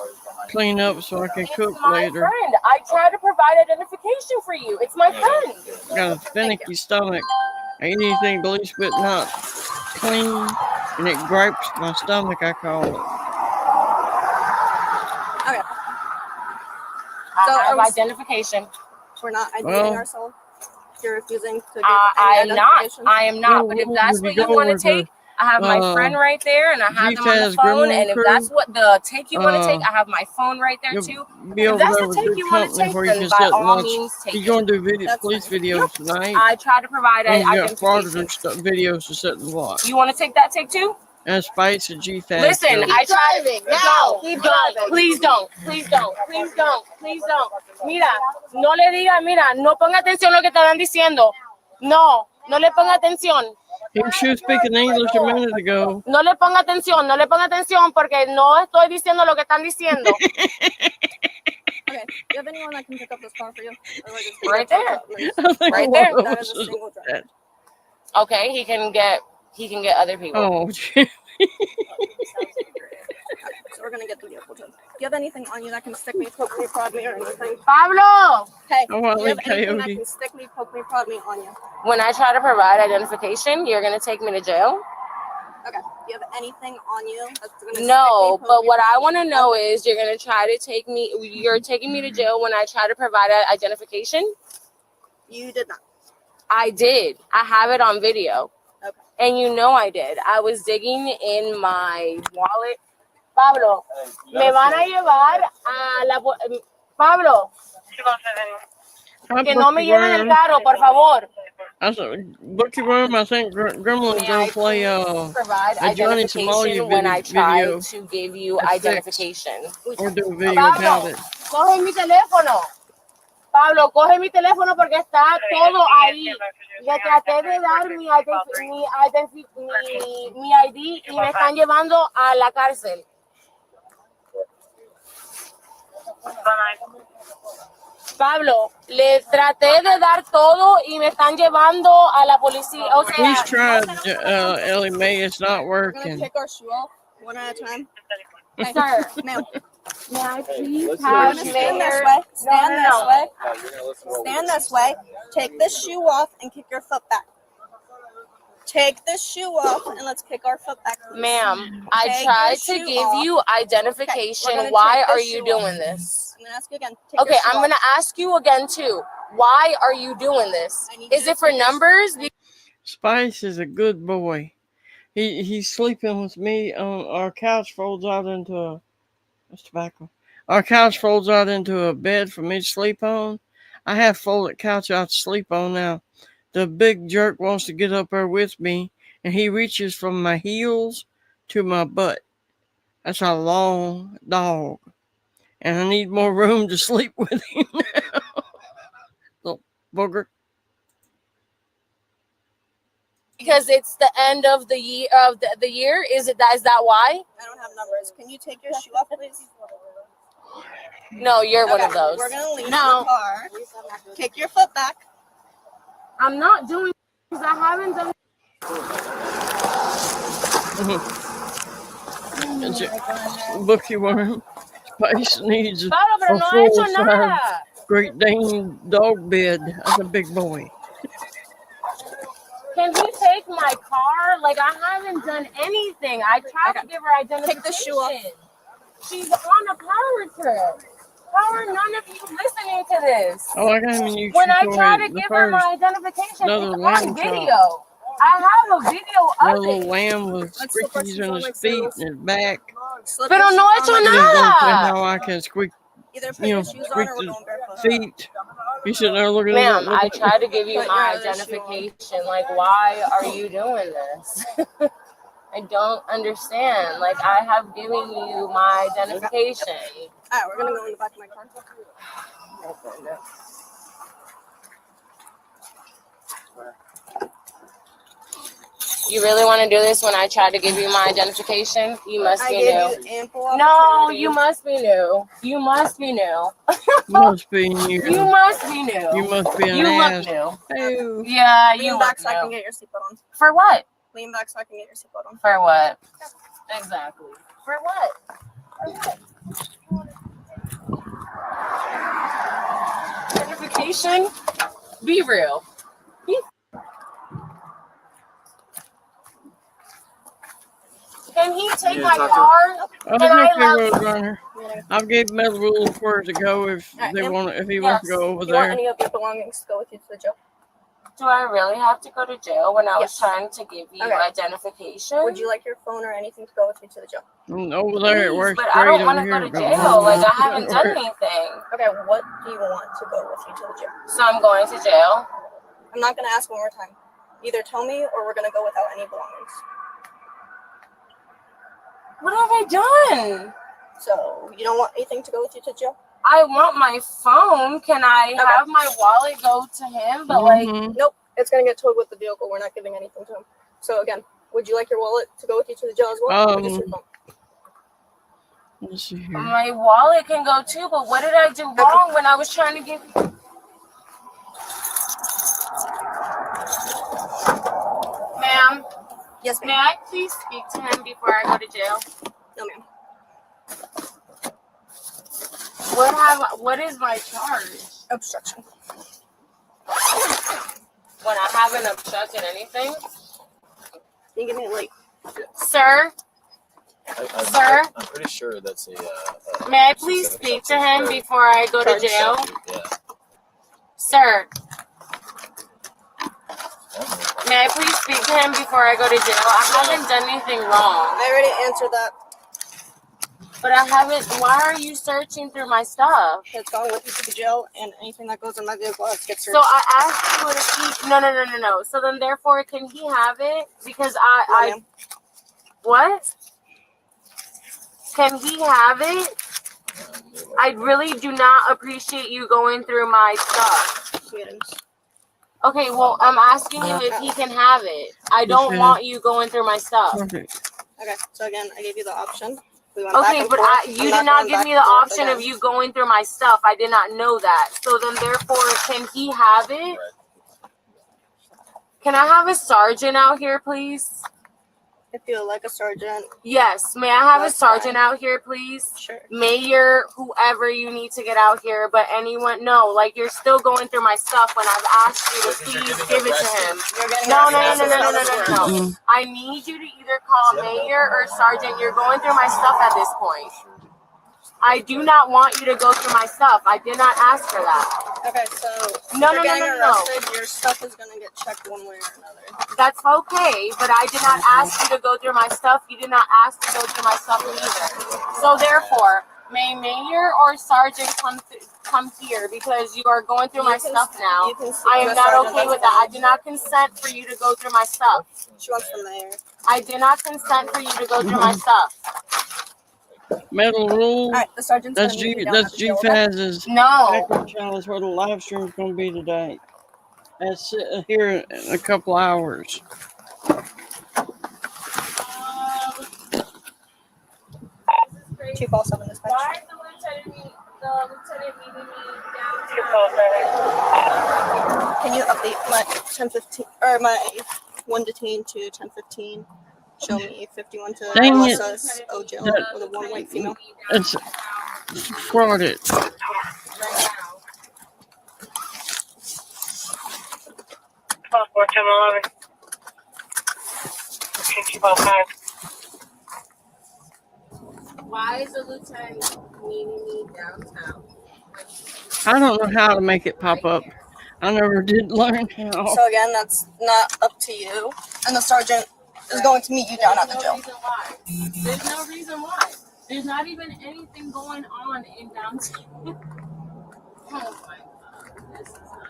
clean up so I can cook My later. friend, I tried to provide identification for you. It's my friend. Got a finicky stomach. I eat anything but least bit not clean, and it gripes my stomach. I call it. Okay. I have are we- identification. We're not Well- identifying ourselves. You're refusing to give I any am not. identification. I am not. But if that's what you want to take, I have my friend right there, and I have them on the GFAS phone. Gremlin And if crew, that's what the take you want to take, I have my phone right there you'll too. Be If over that's there the with take good you want to company take, where you then can by sit and all watch. means take He's it. going to do police videos tonight. I tried to provide And you got identification. fraudulent videos to sit and watch. You want to take that take too? And Spice and GFAS. Listen, too. I tried. now. Keep driving. Please don't. Please don't. Please don't. Please don't. Mira, no le diga, mira, no ponga atención a lo que te están diciendo. No, no le ponga atención. She was speaking English a minute ago. No le ponga atención, no le ponga atención porque no estoy diciendo lo que están diciendo. Okay. Do you have anyone that can pick up this car for you? Right there. Right there. That is a single driver. Okay, he can get other people. Oh, So we're gonna get the vehicle too. Do you have anything on you that can stick me, poke me, prod me, or anything? Pablo! Hey, Oh, do you have Coyote. anything that can stick me, poke me, prod me on you? When I try to provide identification, you're gonna take me to jail? Okay. Do you have anything on you that's gonna stick me, No, poke but me, what I prod want to me? know is you're gonna try to take me. You're taking me to jail when I try to provide identification. You did not. I did. I have it on video. Okay. And you know I did. I was digging in my wallet. Pablo, me van a llevar a la... Pablo, que no me lleven el carro, por favor. I said, Bookie Worm, I think Gremlin's going to play Provide a Johnny identification Somalia when I try video. to give you That's identification. Or do a video Pablo, about it. coge mi teléfono. Pablo, coge mi teléfono porque está todo ahí. Le traté de dar mi ID y me están llevando a la cárcel. Pablo, le traté de dar todo y me están llevando a la policía. O sea, He's tried, Ellie Mae. It's not We're gonna working. kick our shoe off one at a time. Hey, sir, ma'am. may I please You're have gonna stand this Mayor? way. Stand this No. way. Stand this way. Take this shoe off and kick your foot back. Take this shoe off and let's kick our foot back. Please. Ma'am, I Take tried your to shoe give off. you identification. Okay, we're gonna Why take are this you shoe doing off. this? I'm gonna ask you again. Take Okay, your shoe I'm gonna off. ask you again too. Why are you doing this? Is it for numbers? Spice is a good boy. He's sleeping with me on our couch. Folds out into a that's tobacco. Our couch folds out into a bed for me to sleep on. I have folded couch out to sleep on now. The big jerk wants to get up there with me, and he reaches from my heels to my butt. That's a long dog, and I need more room to sleep with him now. Little booger. Because it's the end of the year the year. Is that why? I don't have numbers. Can you take your shoe off, please? No, you're one of Okay, those. We're gonna leave No. the car. Kick your foot back. I'm not doing because I haven't done. Bookie worm. Spice needs Claro, pero a no ha hecho full-size nada. Great Dane dog bed. That's a big boy. Can he take my car? Like, I haven't done anything. I tried to give her identification. Take the shoe off. She's on a power trip. How are none of you listening to this? Oh, I got him in When I toy, try to the give her my first. identification, Another it's lamb on chop. video. I have a video That of little it. lamb with squeakies in his feet and his back. Pero no he hecho He was gonna say nada. how I can squeak, Either put you know, your shoes on squeak or we're the going barefoot. feet. He's sitting there looking Ma'am, at I tried to give you Put my your other shoe identification. Like, why are you doing this? I don't understand. Like, I have given you my identification. Alright, we're gonna go in the back of my car. You really want to do this when I try to give you my identification? You must I be gave new. you ample No, opportunity. you must be new. You must be new. Must be new. You must be new. You must be an You ass. look new. Ew. Yeah, Lean you back look so I can new. get your seatbelt on. For what? Lean back so I can get your seatbelt on. For what? Exactly. For what? For what? Identification? Be real. Can he take my car? Oh, Can it's I okay, have? Roadrunner. I've gave him the rules where to go if Alright, they ma'am. want, if he wants to go over Do you want there. any of your belongings to go with you to the jail? Do I really have to go to jail when I was Yes. trying to give you Okay. identification? Would you like your phone or anything to go with you to the jail? Over there it Please, works but great. I don't Over want to here go to it don't jail. Like, I work. haven't done anything. Okay, what do you want to go with you to the jail? So I'm going to jail. I'm not gonna ask one more time. Either tell me or we're gonna go without any belongings. What have I done? So you don't want anything to go with you to jail? I want my phone. Can I Okay. have my wallet go to him? But like, Nope, it's gonna get towed with the vehicle. We're not giving anything to him. So again, would you like your wallet to go with you to the jail as well? Or just your phone? Let's see here. my wallet can go too. But what did I do wrong when I was trying to give? Ma'am. Yes, ma'am. May I please speak to him before I go to jail? No, ma'am. What is my charge? Obstruction. When I haven't obstructed anything? You give me a late. Sir? Sir? I'm pretty sure that's a. May I please speak to him before I go to Charge jail? statute, yeah. Sir? May I please speak to him before I go to jail? I haven't done anything wrong. I already answered that. But I haven't. Why are you searching through my stuff? It's going with you to the jail, and anything that goes in my vehicle has to get searched. So I asked you if he. No. So then, therefore, can he have it? Because I. ma'am. What? Can he have it? I really do not appreciate you going through my stuff. Okay, well, I'm asking him if he can have it. I don't want you going through my stuff. Okay, so again, I gave you the option. Okay, but you did not give me the option of you going through my stuff. I did not know that. So then, therefore, can he have it? Can I have a sergeant out here, please? If you like a sergeant. Yes. May I have a sergeant out here, please? Sure. Mayor, whoever you need to get out here, but anyone, no, like you're still going through my stuff when I've asked you to please give it to him. No. I need you to either call mayor or sergeant. You're going through my stuff at this point. I do not want you to go through my stuff. I did not ask for that. Okay, so No. arrested, your stuff is gonna get checked one way or another. That's okay, but I did not ask you to go through my stuff. You did not ask to go through my stuff either. So therefore, may mayor or sergeant come here because you are going through my stuff now. I am not okay with that. I do not consent for you to go through my stuff. She wants the mayor. I did not consent for you to go through my stuff. Metal rule. Alright, the sergeant's That's gonna meet you down that's at the jail, GFAS's No. background channel is where the live stream is going to be today. That's here in a couple hours. Chief also in dispatch. Why is the lieutenant meeting me downtown? Can you update my 10:15 or my one detained to 10:15? Show me 51 to Dang it. USS OJ with a one white female. It's frauded. Why is the lieutenant meeting me downtown? I don't know how to make it pop up. I never did learn how. So again, that's not up to you. And the sergeant is going to meet you down at the jail. There's no reason why. There's not even anything going on in downtown. Oh my God. This is not.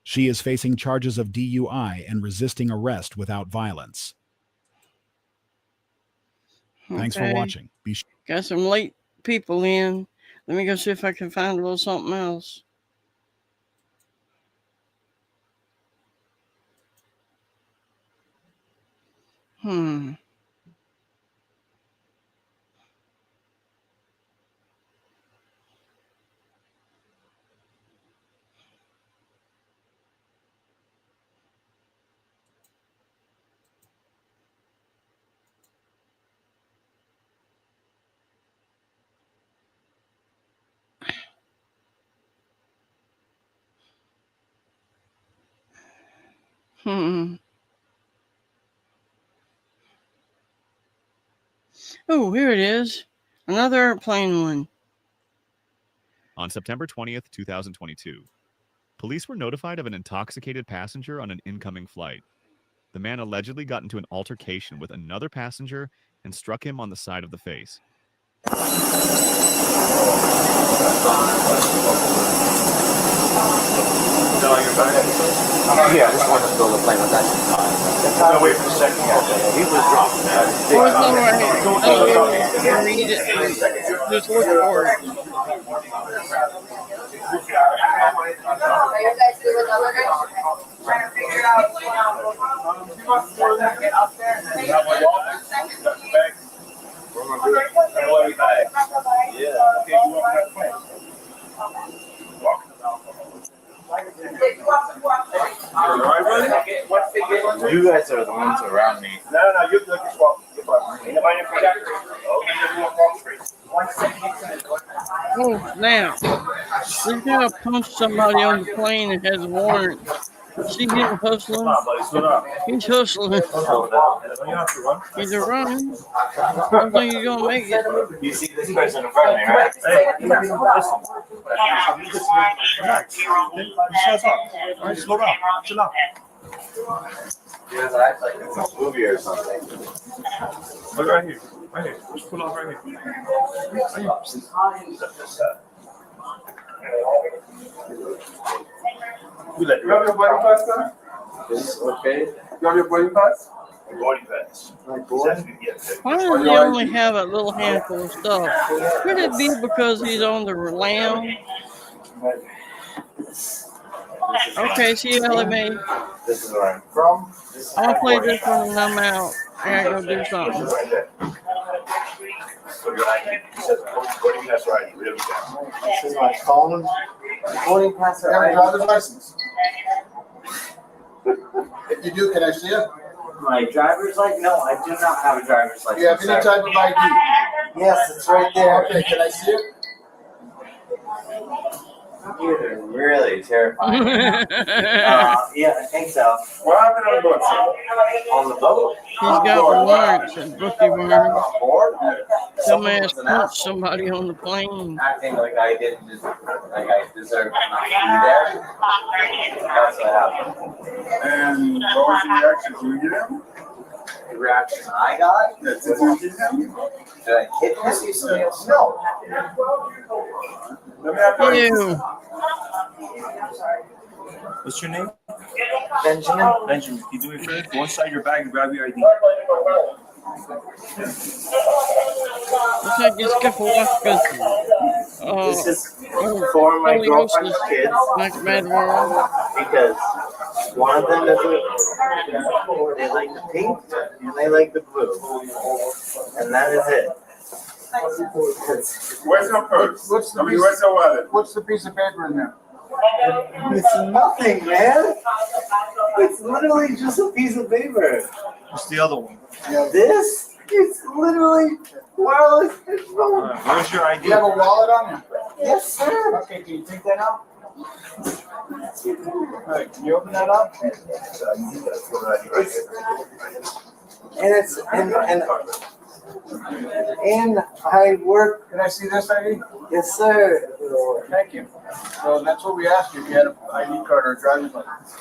She is facing charges of DUI and resisting arrest without violence. Thanks for Okay. watching. Got some late people in. Let me go see if I can find a little something else. Hmm. Oh, here it is. Another airplane one. On September 20th, 2022, police were notified of an intoxicated passenger on an incoming flight. The man allegedly got into an altercation with another passenger and struck him on the side of the face. Yeah, just wanted to build a plane with that. No, wait for a second. He was dropping that. Read it. Just look for it. You guys are the ones around me. No, you look as well. Oh, now. This guy punched somebody on the plane that has a warrant. See him hustling? He's hustling. He's running. I don't think he's going to make it. You see this person in front of me, right? Hey, listen. Relax. Shut up. All right, slow down. Chill out. You guys act like it's a movie or something. Look right here. Right here. Just pull off right here. You have your boarding pass, sir? This is okay. You have your boarding pass? Boarding pass. Why does he only have a little handful of stuff? Could it be because he's on the lam? Okay, see you, LMA. This is where I'm from. I'll play this one and I'm out. I gotta go do something. So your ID says boarding pass or ID. Really down. This is my phone. Boarding pass or You have a ID. driver's license? If you do, can I see it? My driver's license? No, I do not have a driver's license. Do you have any type of ID? Yes, it's right there. Okay, can I see it? You're really terrifying. Yeah, I think so. What happened on the boat? On the boat? He's got warrants and bookie warrants. Board? Dumbass punched somebody on the plane. Acting like I didn't just, like I deserve not to be there. That's what happened. And what was the reaction? Did you get him? The reaction I got? Yeah, did you get him? Did I hit him? No. Let me have your Ew. What's your name? Benjamin. Benjamin. Can you do me a favor? Go inside your bag and grab your ID. Looks like it's good for us because This is for my girlfriend's kids. Like Mad World. Because one of them is they like the pink and they like the blue. And that is it. Where's your purse? Where's your wallet? What's the piece of paper in there? It's nothing, man. It's literally just a piece of paper. What's the other one? This? It's literally wireless control. Where's your ID? You have a wallet on you? Yes, sir. Okay, can you take that out? Alright, can you open that up? And I work. Can I see this ID? Yes, sir. Thank you. So that's what we asked you if you had an ID card or a driver's license.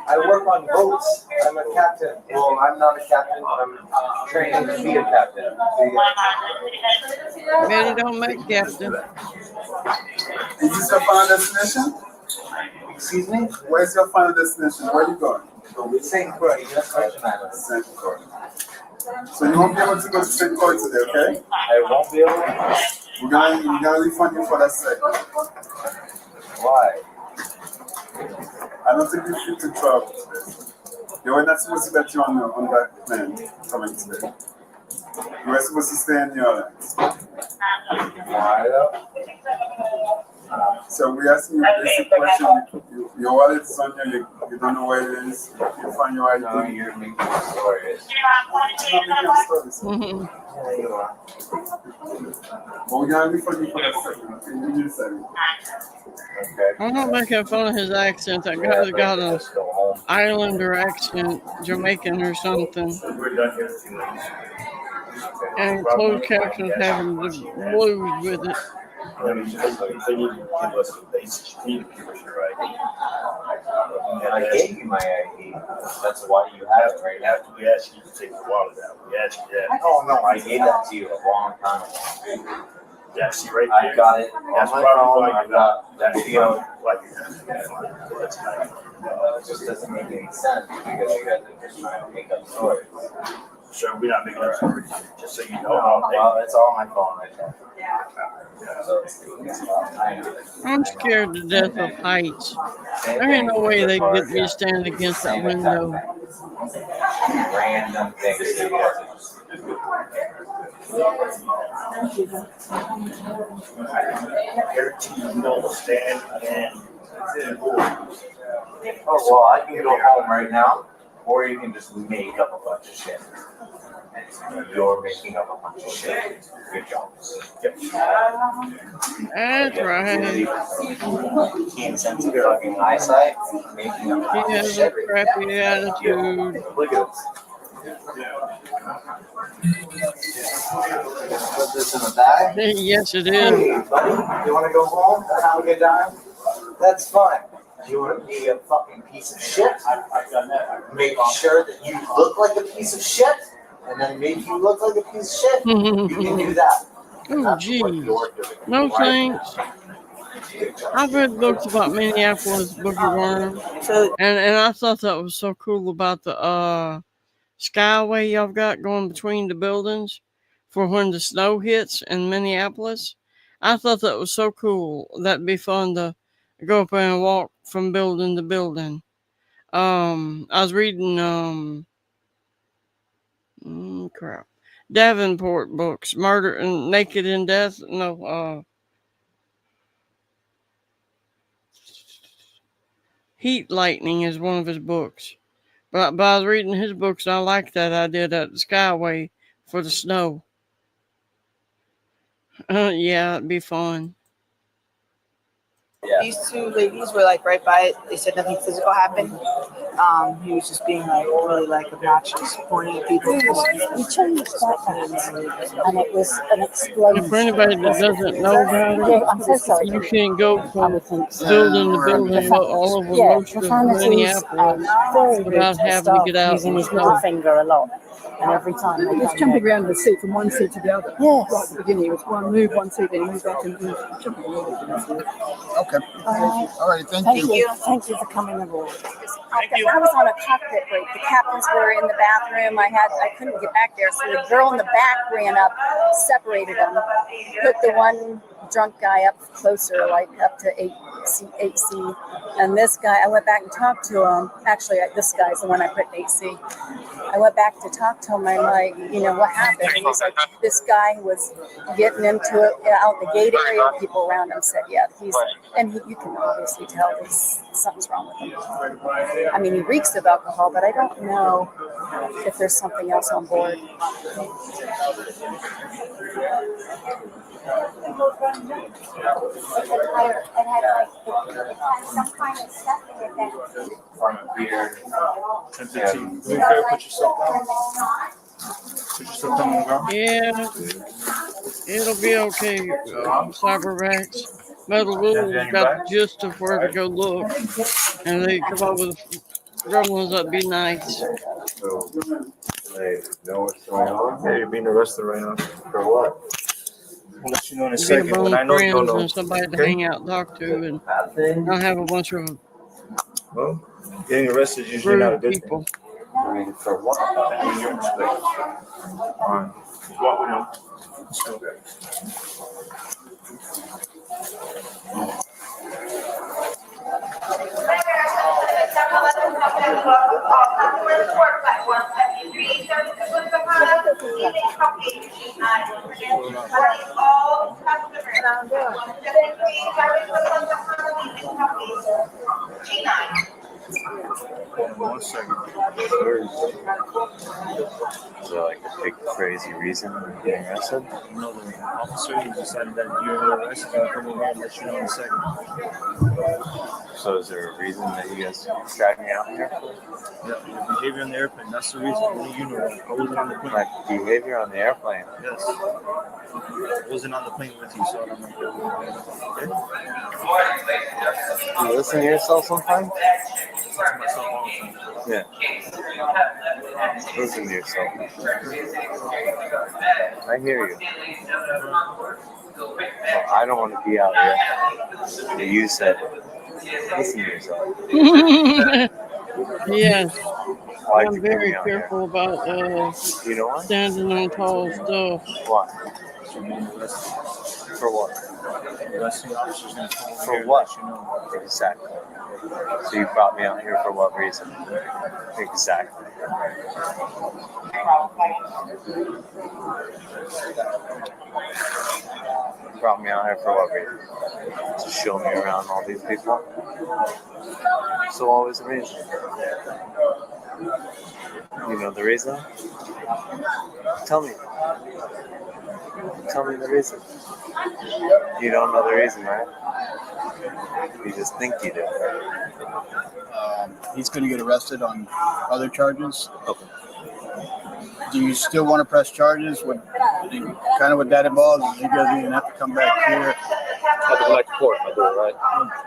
I work on boats. I'm a captain. Well, I'm not a captain. I'm training to be a captain. Maybe don't make captain. Is this your final destination? Excuse me? Where's your final destination? Where are you going? St. Croix, yes, St. Croix. So you won't be able to go to St. Croix today, okay? I won't be able to. We're gonna refund you for that second. Why? I don't think you fit to travel today. You were not supposed to get you on that plane coming today. You were supposed to stay in New Orleans. Why though? So we asking you a basic question. Your wallet is on you. You don't know where it is. You find your ID. No, you're making stories. Mhm. Yeah, you are. Well, we're gonna refund you for that second. Okay, give me a second. Okay. I'm not making fun of his accent. That guy's got a Islander accent, Jamaican or something. We're done here. And closed captions having the blues with it. They need to give us the basic. They need to give us your ID. And I gave you my ID. That's why you have it right now. We asked you to take the wallet out. We asked you that. Oh no, I gave that to you a long time ago. Yeah, see right there. I got it on That's my probably phone. why I you got got that that video. like that's fine. It just doesn't make any sense because you guys are just trying to make up stories. So we're not making up stories. Just so you know. Well, it's all on my phone right there. So, I'm scared to death of heights. There ain't no way they can get me to stand against that window. Random things. Guarantee you know stand and Oh, well, I can go home right now, or you can just make up a bunch of shit. And you're making up a bunch of shit. Good job. That's right. Keen sense of fucking eyesight, making up a He bunch of has a shit. crappy attitude. Look at this. Put this in the bag. Yes, it Hey, is. buddy, you want to go home and have a good time? That's fine. You want to be a fucking piece of shit? Make sure that you look like a piece of shit, and then make you look like a piece of shit. You can do that. Oh, geez. No thanks. I've read books about Minneapolis bookworm, and I thought that was so cool about the skyway y'all got going between the buildings for when the snow hits in Minneapolis. I thought that was so cool. That'd be fun to go up there and walk from building to building. I was reading crap, Davenport books, Murder and Naked in Death. No, Heat Lightning is one of his books. But I was reading his books, and I like that idea that the skyway for the snow. Yeah, it'd be fun. These two ladies were like right by it. They said nothing physical happened. He was just being like really like obnoxious, pointing at people. We changed that and it was an explosion. For anybody that doesn't know about it, Yeah, I'm so sorry. you can't go from building to building all over most of Minneapolis without having to get out using in the his middle snow. finger a lot. And every time He was jumping around the seat from one seat to the other. Yes. Right at the beginning, it was one seat, then he moved back and jumping around. Okay. All right, Thank you. Thank you for coming aboard. I was on a cockpit break. The captains were in the bathroom. I couldn't get back there, so the girl in the back ran up, separated them, put the one drunk guy up closer, like up to 8C. And this guy, I went back and talked to him. Actually, this guy's the one I put in 8C. I went back to talk to him. I'm like, what happened? And he's like, this guy was getting into it out the gate area. People around him said, yeah, you can obviously tell something's wrong with him. I mean, he reeks of alcohol, but I don't know if there's something else on board. Yeah, it'll be okay, Cyberbacks. Metal Wolves got the gist of where to go look, and they come up with gremlins that'd be nice. They know what's going on. Yeah, you're being arrested right now. For what? I'll let you know in a second. When I know, friends no. and somebody to Okay? hang out and talk to, and not have a bunch of Well, getting arrested is usually not a good people. thing. I mean, for what? Alright. What we know. Let's go. One second. Is there like a big crazy reason for getting arrested? No, the officer decided that you were arrested and come over and let you know in a second. So is there a reason that you guys dragged me out here? Yeah, your behavior on the airplane, that's the reason. Only you know that. I wasn't on the plane. My behavior on the airplane? Yes. I wasn't on the plane with you, so I don't know. Okay? You listen to yourself sometimes? Listen to myself all the time. Yeah. Listen to yourself. I hear you. Well, I don't want to be out here. You said listen to yourself. Yes. Why'd I'm you bring very me out careful about You know what? standing on tall stuff. Why? For what? For what? Exactly. So you brought me out here for what reason? Exactly. You brought me out here for what reason? To show me around all these people? So what was the reason? You know the reason? Tell me. Tell me the reason. You don't know the reason, right? You just think you do. He's going to get arrested on other charges. Okay. Do you still want to press charges? Kind of what that involves is you guys even have to come back here. I have to go back to court. I do it, right?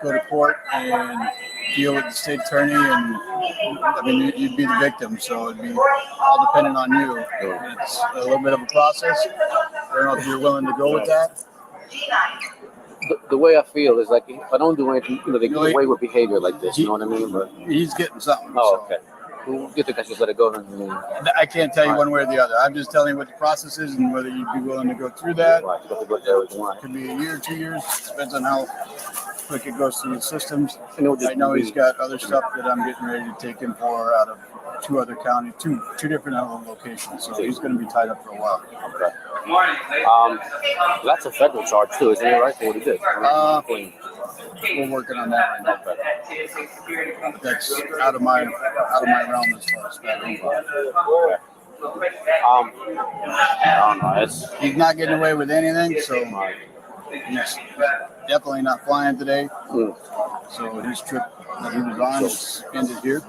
Go to court and deal with the state attorney, and I mean you'd be the victim, so it'd be all dependent on you. It's a little bit of a process. I don't know if you're willing to go with that. the way I feel is like if I don't do anything, they get away with behavior like this. You know what I mean? But he's getting something. Oh, okay. You think I should let it go? I can't tell you one way or the other. I'm just telling you what the process is and whether you'd be willing to go through that. It could be a year, 2 years. Depends on how quick it goes through the systems. I know he's got other stuff that I'm getting ready to take him for out of two other counties, two different other locations. So he's going to be tied up for a while. Okay. That's a federal charge too, isn't it? Right? For what he did. We're working on that right now. But that's out of my realm as far as federal. I don't know. He's not getting away with anything, so he's definitely not flying today. So his trip that he was on is ended here.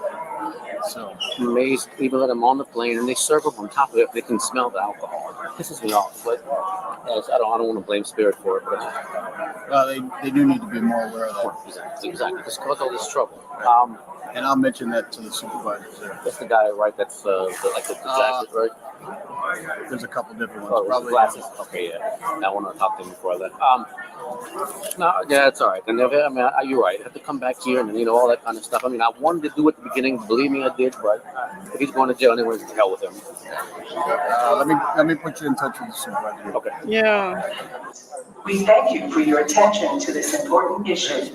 So amazed even let him on the plane and they serve him on top of it. They can smell the alcohol. It pisses me off. But I don't want to blame Spirit for it. But well, they do need to be more aware of that. Exactly. This caused all this trouble. And I'll mention that to the supervisors there. That's the guy, right? That's the jacket, right? There's a couple different ones. Oh, Probably glasses. Okay, yeah. I want to talk to him before that. No, yeah, it's all right. And you're right. I have to come back here and all that kind of stuff. I mean, I wanted to do it at the beginning. Believe me, I did. But if he's going to jail anyway, to hell with him. Let me put you in touch with the supervisor. Okay. Yeah. We thank you for your attention to this important issue.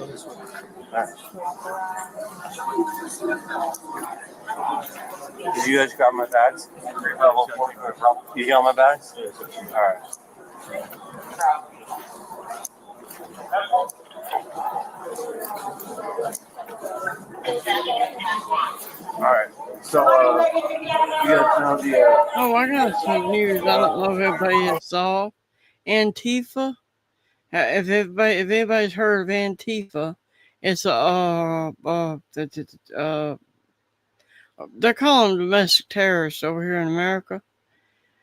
Did you guys grab my bags? You got my bags? All right. All right. So, you guys know the. Oh, I got some news. I don't know if everybody saw. Antifa. If anybody's heard of Antifa, it's they're calling them domestic terrorists over here in America.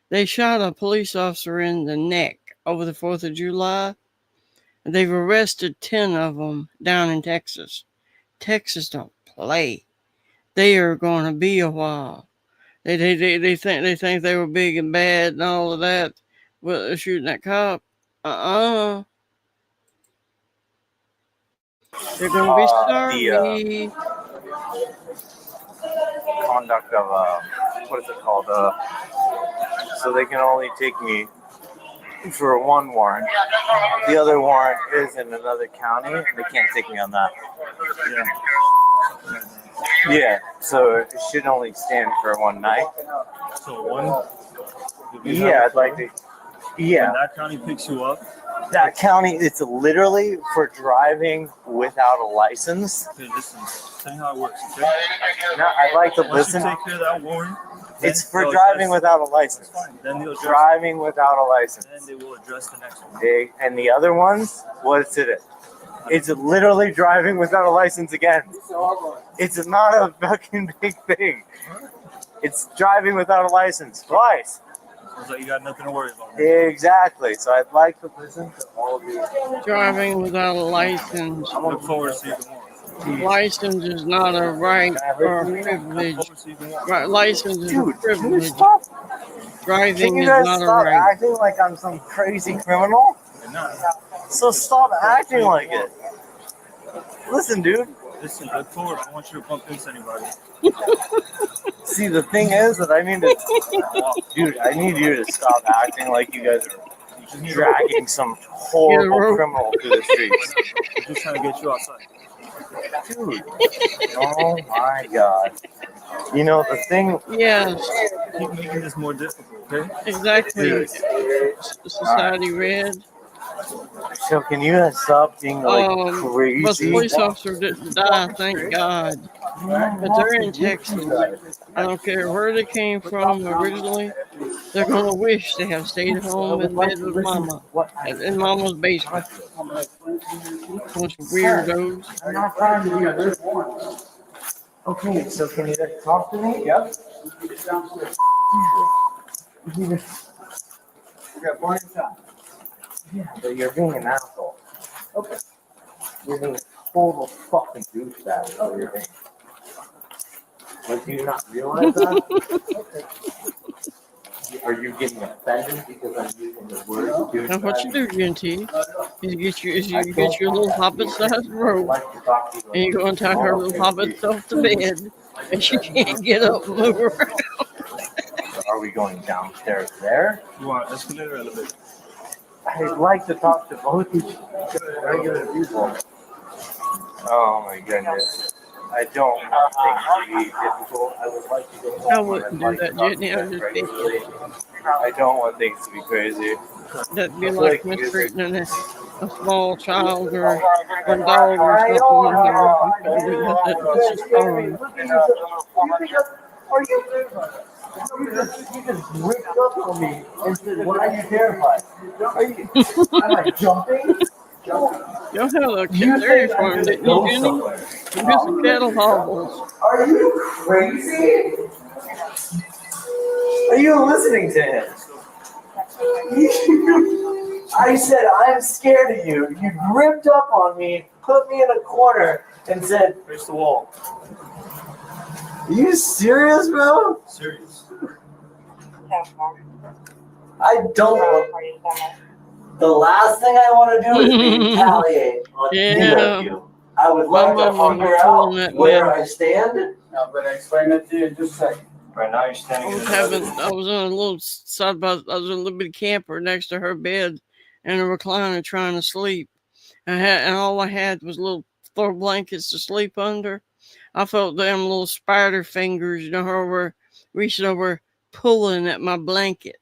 They shot a police officer in the neck over the 4th of July. They've arrested 10 of them down in Texas. Texas don't play. They are going to be a while. They think they were big and bad and all of that with shooting that cop. They're going to be sorry. Conduct of what is it called? So they can only take me for one warrant. The other warrant is in another county, and they can't take me on that. Yeah. So it should only stand for one night. So one. Yeah, I'd like to. Yeah. When that county picks you up. That county, it's literally for driving without a license. Okay, listen, tell me how it works, okay? No, I'd like to Once listen. you take care of that warrant, It's for driving without a license. Then they'll driving without a license. Then they will address the next one. And the other ones, what's it? It's literally driving without a license again. It's not a fucking big thing. It's driving without a license twice. Sounds like you got nothing to worry about. Exactly. So I'd like to listen to all of these. Driving without a license. I look forward to seeing more. License is not a right or a privilege. Right, license is a privilege. Driving Can you is guys not a stop right. acting like I'm some crazy criminal? So stop acting like it. Listen, dude. Listen, look forward. I don't want you to bump into anybody. See, the thing is that I need to, dude, I need you to stop acting like you guys are dragging some horrible criminal through the streets. I'm just trying to get you outside. Dude, oh my God. You know, the thing. Yes. Keep making this more difficult, okay? Exactly. Dude. Society red. So can you guys stop being like crazy? But the police officer didn't die, thank God. But they're in Texas. I don't care where they came from originally. They're going to wish they have stayed home in bed with Mama. In Mama's basement. Bunch of weirdos. I'm not trying to be a good one. Okay, so can you guys talk to me? Yep. You got plenty of time. Yeah, but you're being an asshole. Okay. You're being a total fucking douchebag. Oh, you're being. But do you not realize that? Okay. Are you getting offended because I'm using the word douchebag? Now what you do, GNT, is you get your little hobbit-sized rope, and you go and tie her little hobbit self to bed, and she can't get up and move around. So are we going downstairs there? You want to escalate or elevator? I'd like to talk to both regular people. Oh my goodness. I don't want things to be difficult. I would like to go home. I wouldn't do that, Jitney. I'm just thinking. I don't want things to be crazy. That'd be I feel like you guys mistreating a small child or a dog or something in here. You couldn't do that. That's just fun. You just ripped up on me and said, why are you terrified? Am I jumping? Y'all had a dairy farm, didn't you, Jenny? You did some cattle hobbles. Are you crazy? Are you listening to him? I said, I'm scared of you. You ripped up on me, put me in a corner, and said, Face the wall. are you serious, bro? Serious. I don't want. The last thing I want to do is retaliate on either of you. I would like to figure out where I stand. I'm going to explain it to you in just a second. Right now, you're standing I was in a little bitty camper next to her bed in a recliner trying to sleep. And all I had was little throw blankets to sleep under. I felt them little spider fingers, her reaching over, pulling at my blanket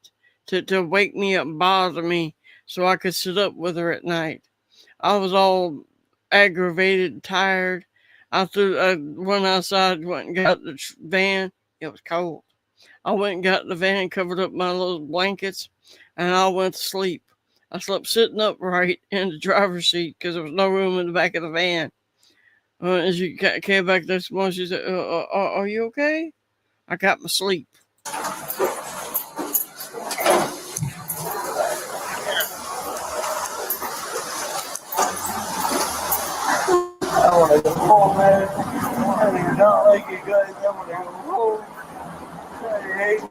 to wake me up and bother me so I could sit up with her at night. I was all aggravated and tired. I went outside, went and got the van. It was cold. I went and got the van, covered up my little blankets, and I went to sleep. I slept sitting upright in the driver's seat because there was no room in the back of the van. As she came back this morning, she said, are you okay? I got my sleep. I want to go home, man. I do not like you guys. I want to go home. I hate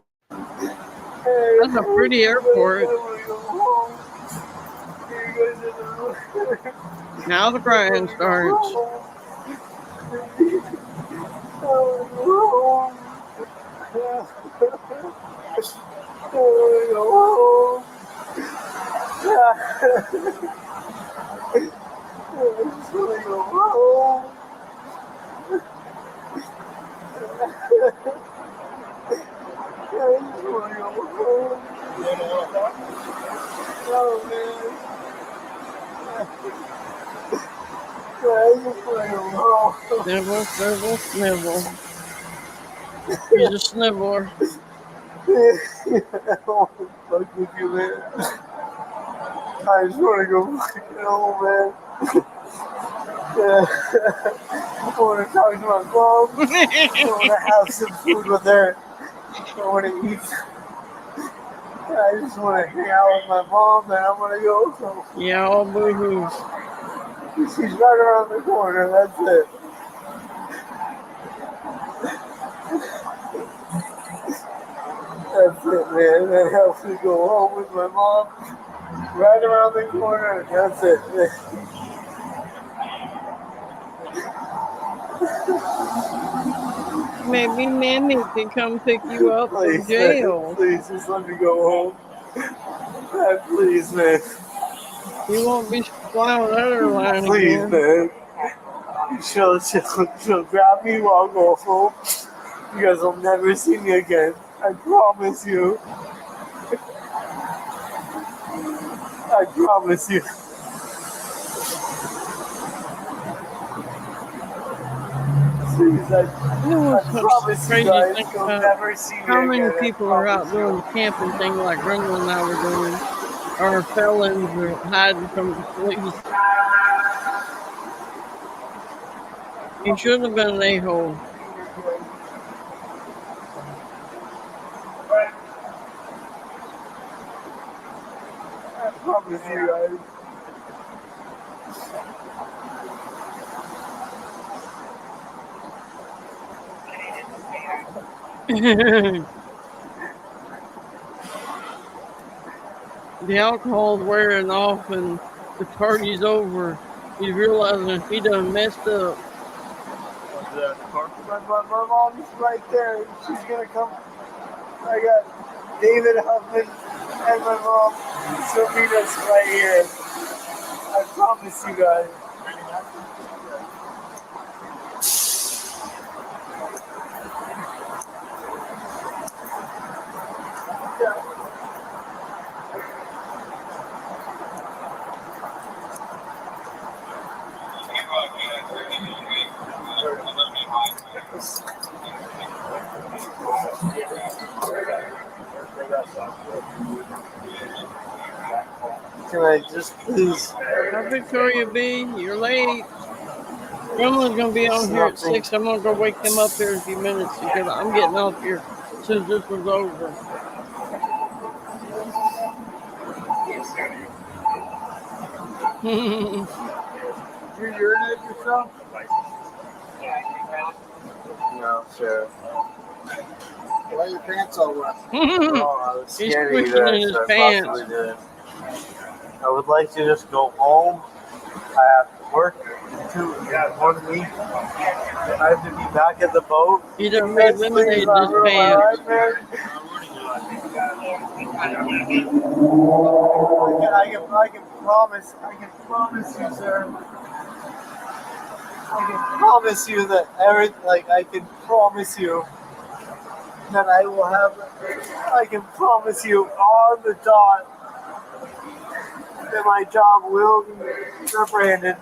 That's a pretty airport. Now the crying starts. Snivel, snivel, snivel. He's a sniveler. I don't want to fuck with you, man. I just want to go fucking home, man. I want to talk to my mom. I want to have some food with her. I want to eat. I just want to hang out with my mom, and I want to go home. Yeah, all boo-hoo. She's right around the corner, that's it. That's it, man. That helps me go home with my mom. Right around the corner, that's it. Maybe Mammy can come pick you up from jail. Please, just let me go home. Please, man. You won't be flying with her line Please, again. man. She'll grab me while I go home. You guys will never see me again. I promise you. I promise you. Please, I promise you guys you'll never see me how many again. people are out doing the camping thing like Brenda and I were doing, or felons or hiding from the police. You should have been an a-hole. I promise you guys. the alcohol's wearing off and the party's over, he's realizing he done messed up. My mom's right there. She's gonna come. I got David Huffman and my mom, Sophia's right here. I promise you guys. Can I just please? Hi, Victoria B. You're late. Gremlin's gonna be on here at 6. I'm gonna go wake him up here in a few minutes because I'm getting off here as soon as this one's over. You urinate yourself? No, sure. Why are your pants all wet? Oh, I was He's scared of you squishing in guys, his so I pants. possibly did. I would like to just go home. I have to work in 1 week. I have to be back at the boat. He done made lemonade in his pants. I can promise you, sir. I can promise you that I can promise you that I will have. I can promise you on the dot that my job will be reprimanded.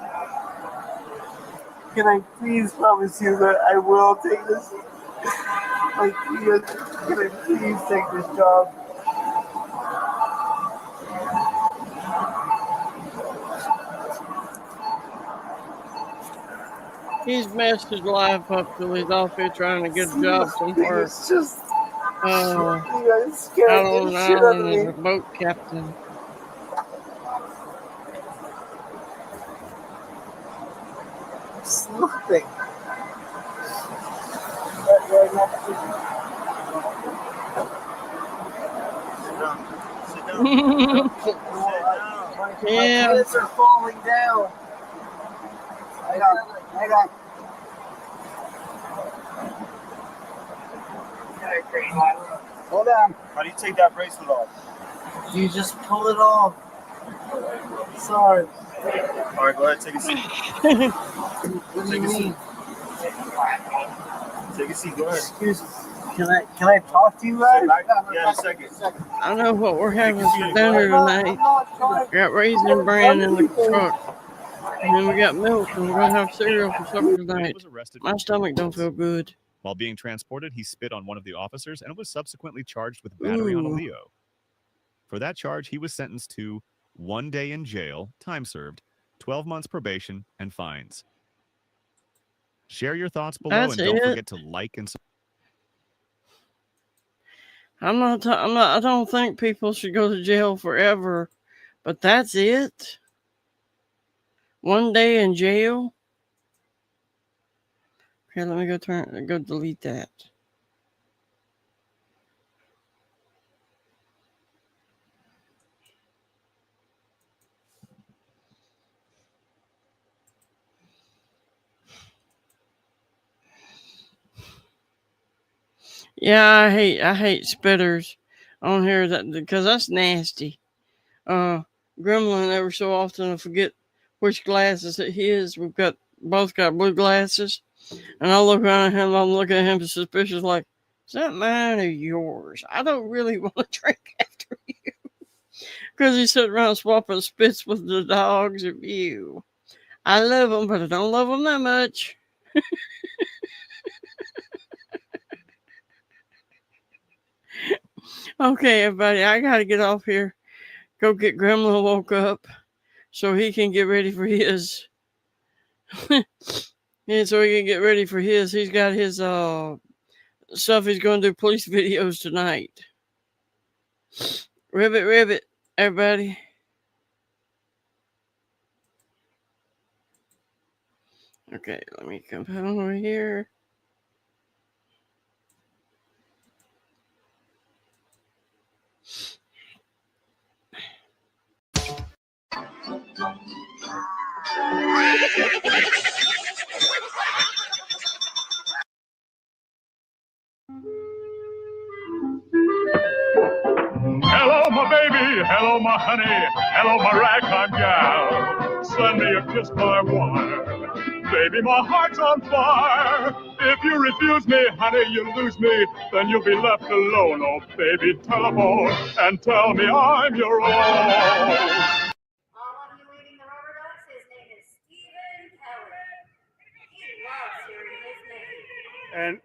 Can I please promise you that I will take this? Like, can I please take this job? He's messed his life up till he's off here trying to get a job somewhere. It's just out you guys scared on the an shit out of island me. as a boat captain. It's nothing. My Yeah. kids are falling down. I got. Hold on. How do you take that bracelet off? You just pull it off. Sorry. All right, go ahead, take a seat. What do you mean? Take a seat. Go ahead. Excuse me. Can I talk to you guys? Yeah, in a second. I know what we're having for dinner tonight. Got Raisin Bran in the truck. And then we got milk and we're gonna have cereal for supper tonight. My stomach don't feel good. While being transported, he spit on one of the officers and was subsequently charged with battery on a Leo. For that charge, he was sentenced to 1 day in jail, time served, 12 months probation, and fines. Share your thoughts below That's and don't it. forget to like and subscribe. I don't think people should go to jail forever, but that's it. 1 day in jail. Okay, let me go delete that. Yeah, I hate spitters on here because that's nasty. Gremlin ever so often I forget which glasses it is. Both got blue glasses, and I look around at him. I'm looking at him suspicious, like, is that mine or yours? I don't really want to drink after you, because he's sitting around swapping spits with the dogs of you. I love them, but I don't love them that much. Okay, everybody, I gotta get off here. Go get Gremlin woke up so he can get ready for his. And so he can get ready for his. He's got his stuff. He's going to do police videos tonight. Ribbit, everybody. Okay, let me come over here. hello, my honey. Hello, my ragtime gal. Send me a kiss by wire. Baby, my heart's on fire. If you refuse me, honey, you lose me. Then you'll be left alone. Oh, baby, telephone and tell me I'm your own. And